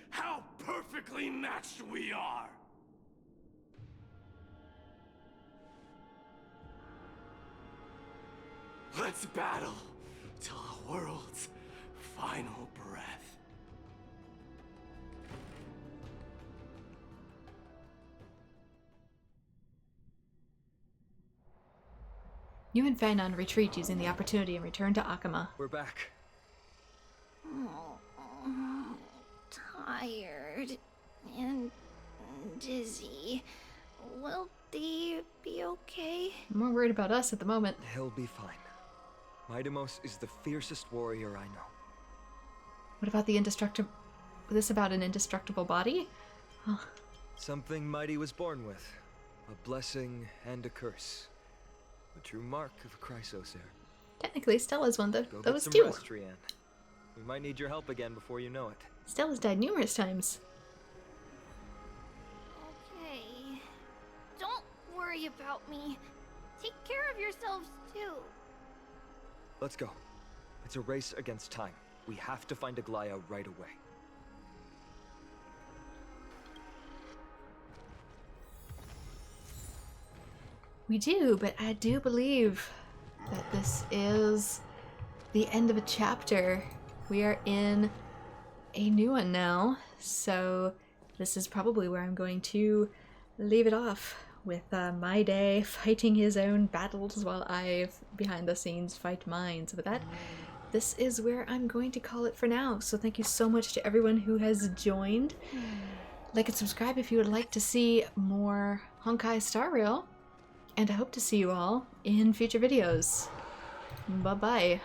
How perfectly matched we are! Let's battle till the world's final breath. You and Feinon retreat using the opportunity and return to Akama. We're back. Oh, tired and dizzy. Will they be okay? I'm more worried about us at the moment. He'll be fine. miHoYo is the fiercest warrior I know. What about the indestructible... This about an indestructible body? Huh. Something mighty was born with. A blessing and a curse. A true mark of a Chrysosaur. Technically, Stella's one of Go get those some too. rest, Trianne. We might need your help again before you know it. Stella's died numerous times. Okay. Don't worry about me. Take care of yourselves too. Let's go. It's a race against time. We have to find Aglaya right away. We do, but I do believe that this is the end of a chapter. We are in a new one now, so this is probably where I'm going to leave it off with my day fighting his own battles while I, behind the scenes, fight mine. So with that, this is where I'm going to call it for now. So thank you so much to everyone who has joined. Like and subscribe if you would like to see more Honkai Star Rail. And I hope to see you all in future videos. Bye-bye.